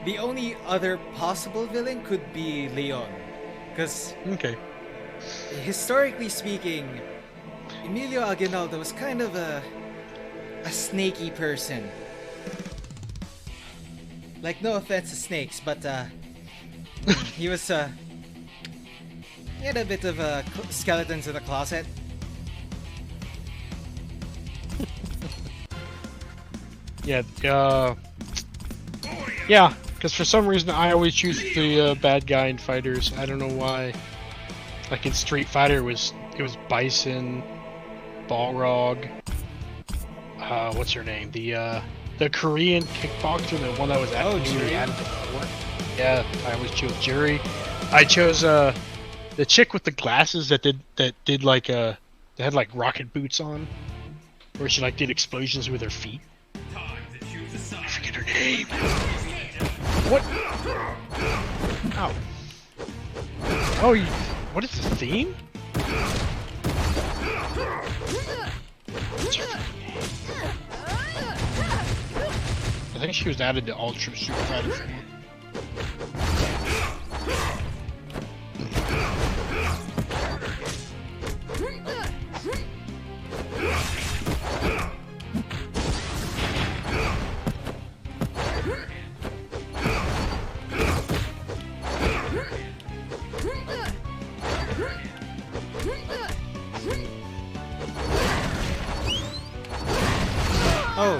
the only other possible villain could be Leon, because Okay. historically speaking, Emilio Aguinaldo was kind of a snaky person. Like, no offense to snakes, but he was he had a bit of skeletons in the closet. Yeah, yeah, because for some reason I always choose the bad guy in fighters. I don't know why. Like in Street Fighter, it was Bison, Balrog. What's her name? The Korean kickboxer, the one that was at Juri. added before. Yeah, I always chose Juri. I chose the chick with the glasses that did like that had like rocket boots on, where she like did explosions with her feet. I forget her name. What? Ow. Oh, what is the theme? What's her fucking name? I think she was added to Ultra Super Fighter 4. Oh.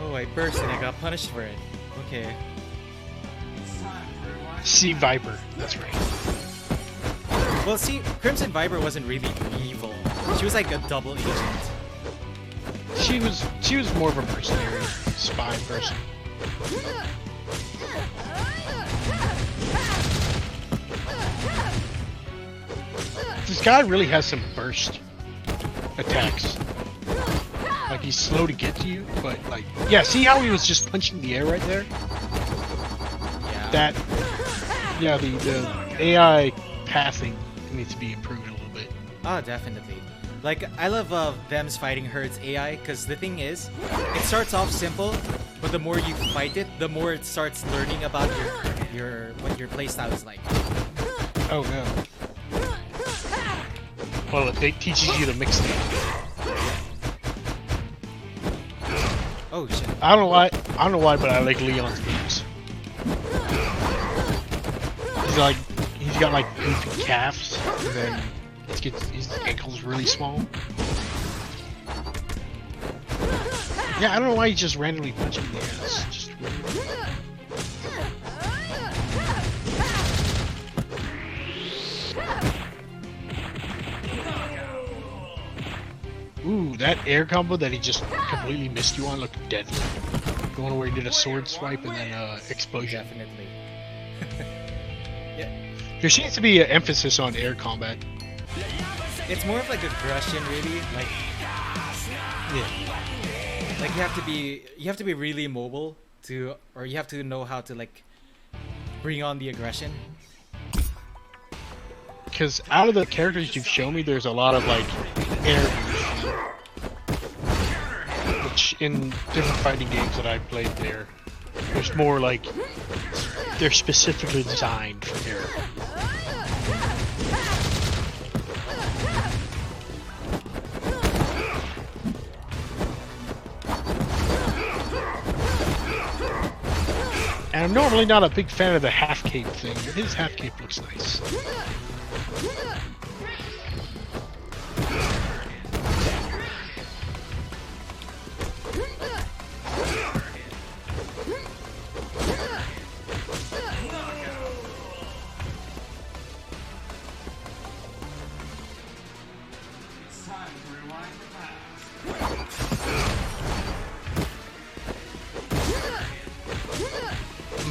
Oh, I burst and I got punished for it. Okay. Sea Viper, that's right. Well, see, Crimson Viper wasn't really evil. She was like a double agent. She was more of a mercenary spy person. This guy really has some burst attacks. Like he's slow to get to you, but like yeah, see how he was just punching the air right there? Yeah. That yeah, the AI pathing needs to be improved a little bit. Oh, definitely. Like, I love Them's Fighting Herd's AI, because the thing is, it starts off simple, but the more you fight it, the more it starts learning about what your playstyle is like. Oh no. Well, it teaches you to mix things. Oh shit. I don't know why, but I like Leon's moves. He's got like goofy calves, and then his ankles really small. Yeah, I don't know why he's just randomly punching the ass. Just weird. Ooh, that air combo that he just completely missed you on looked deadly. The one where he did a sword swipe and then explosion. Definitely. There seems to be an emphasis on air combat. It's more of like aggression, really. Like, Yeah. like you have to be really mobile or you have to know how to like bring on the aggression. Because out of the characters you've shown me, there's a lot of like air, which in different fighting games that I've played, there's more like they're specifically designed for air. And I'm normally not a big fan of the half cape thing, but his half cape looks nice.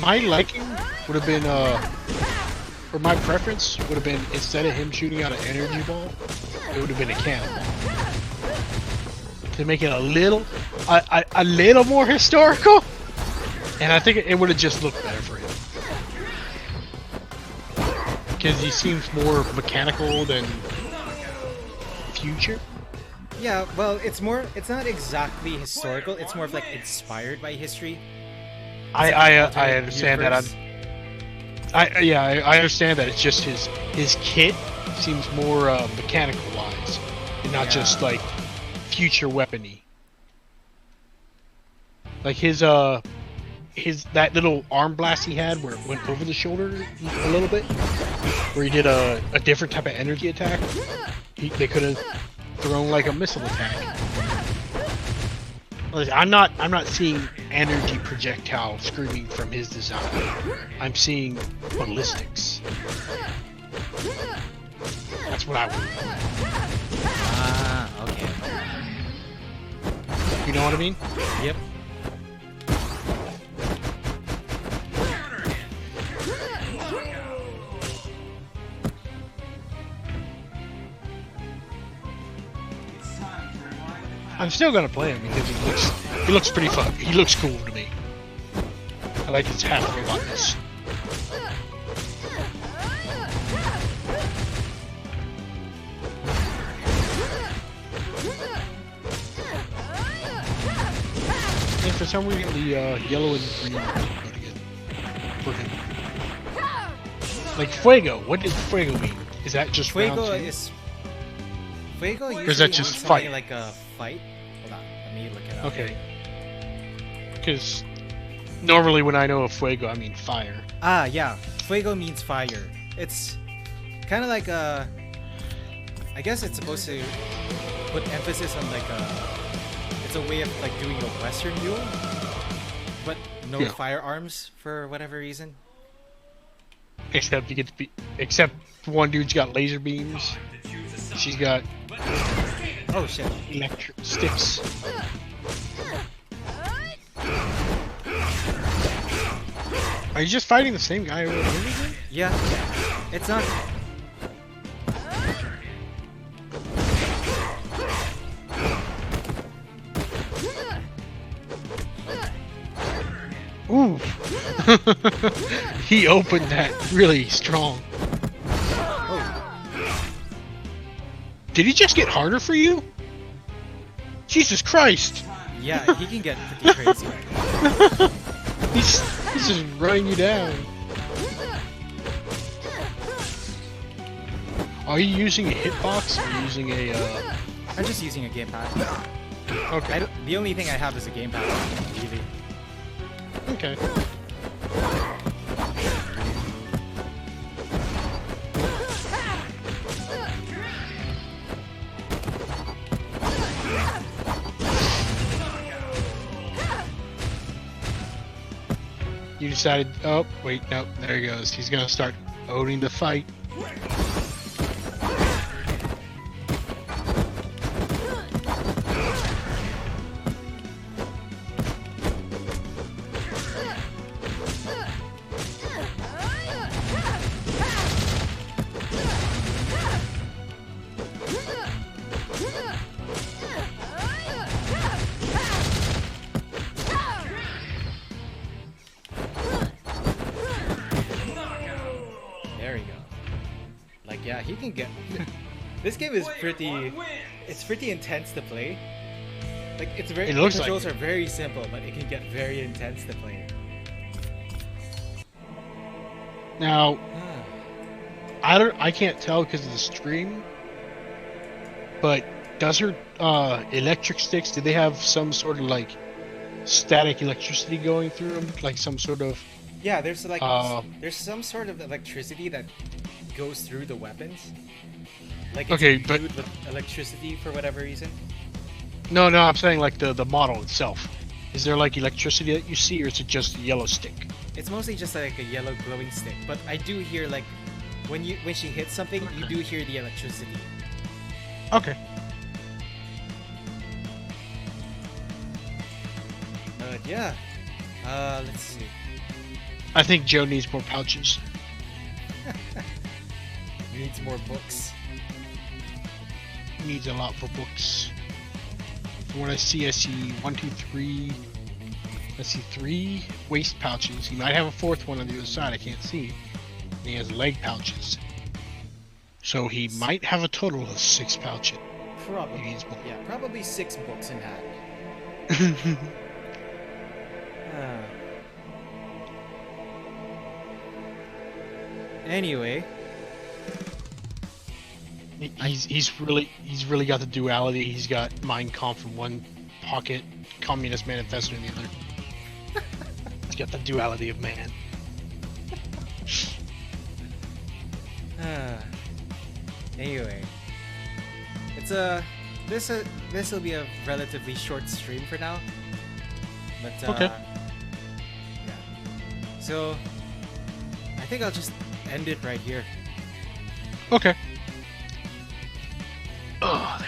My liking would have been or my preference would have been, instead of him shooting out an energy ball, it would have been a cannonball. To make it a little more historical, and I think it would have just looked better for him. Because he seems more mechanical than future. Yeah, well, it's not exactly historical. It's more of like inspired by history. I understand that. I understand that. It's just his kit seems more mechanical wise, and not just like future weapony. Like his that little arm blast he had where it went over the shoulder a little bit, where he did a different type of energy attack. They could have thrown like a missile attack. Like, I'm not seeing energy projectile screaming from his design. I'm seeing ballistics. That's what I would. Ah, okay. You know what I mean? Yep. I'm still gonna play him because he looks pretty fun. He looks cool to me. I like his half robotness. And for some reason, the yellow and green are good again for him. Like Fuego. What does Fuego mean? Is that just Fuego round two? is Fuego usually is that just means fight? something like a fight. Hold on, let me look it up. Okay. Because normally when I know of Fuego, I mean fire. Ah, yeah. Fuego means fire. It's kind of like a. I guess it's supposed to put emphasis on like a. It's a way of like doing a Western duel, but no firearms for whatever reason. Except you get to be. Except one dude's got laser beams. She's got. Oh shit. Electric sticks. Are you just fighting the same guy over and over again? Yeah. It's not. Ooh. He opened that really strong. Oh. Did he just get harder for you? Jesus Christ! Yeah, he can get pretty crazy. He's just running you down. Are you using a hitbox or are you using a I'm just using a gamepad. Okay. The only thing I have is a gamepad, really. Okay. You decided, oh, wait, no, there he goes. He's gonna start owning the fight. There we go. Like, yeah, he can get. This game is pretty. It's pretty intense to play. Like, it's very. It looks the like controls it. are very simple, but it can get very intense to play. Now, I can't tell because of the stream, but does her electric sticks, do they have some sort of like static electricity going through them, like some sort of? Yeah, there's like there's some sort of electricity that goes through the weapons. Like it's Okay, but imbued with electricity for whatever reason. no, I'm saying like the model itself. Is there like electricity that you see, or is it just a yellow stick? It's mostly just like a yellow glowing stick, but I do hear like when she hits something, you do hear the electricity. Okay. Yeah. Let's see. I think Joe needs more pouches. Needs more books. Needs a lot more books. From what I see 1, 2, 3. I see 3 waist pouches. He might have a 4th one on the other side. I can't see. And he has leg pouches. So he might have a total of 6 pouches. Probably. He needs more. Yeah, probably 6 books in that. Anyway, he's really got the duality. He's got Mein Kampf in one pocket, Communist Manifesto in the other. He's got the duality of man. anyway, it's this will be a relatively short stream for now. But Okay. Yeah. So I think I'll just end it right here. Okay. Oh,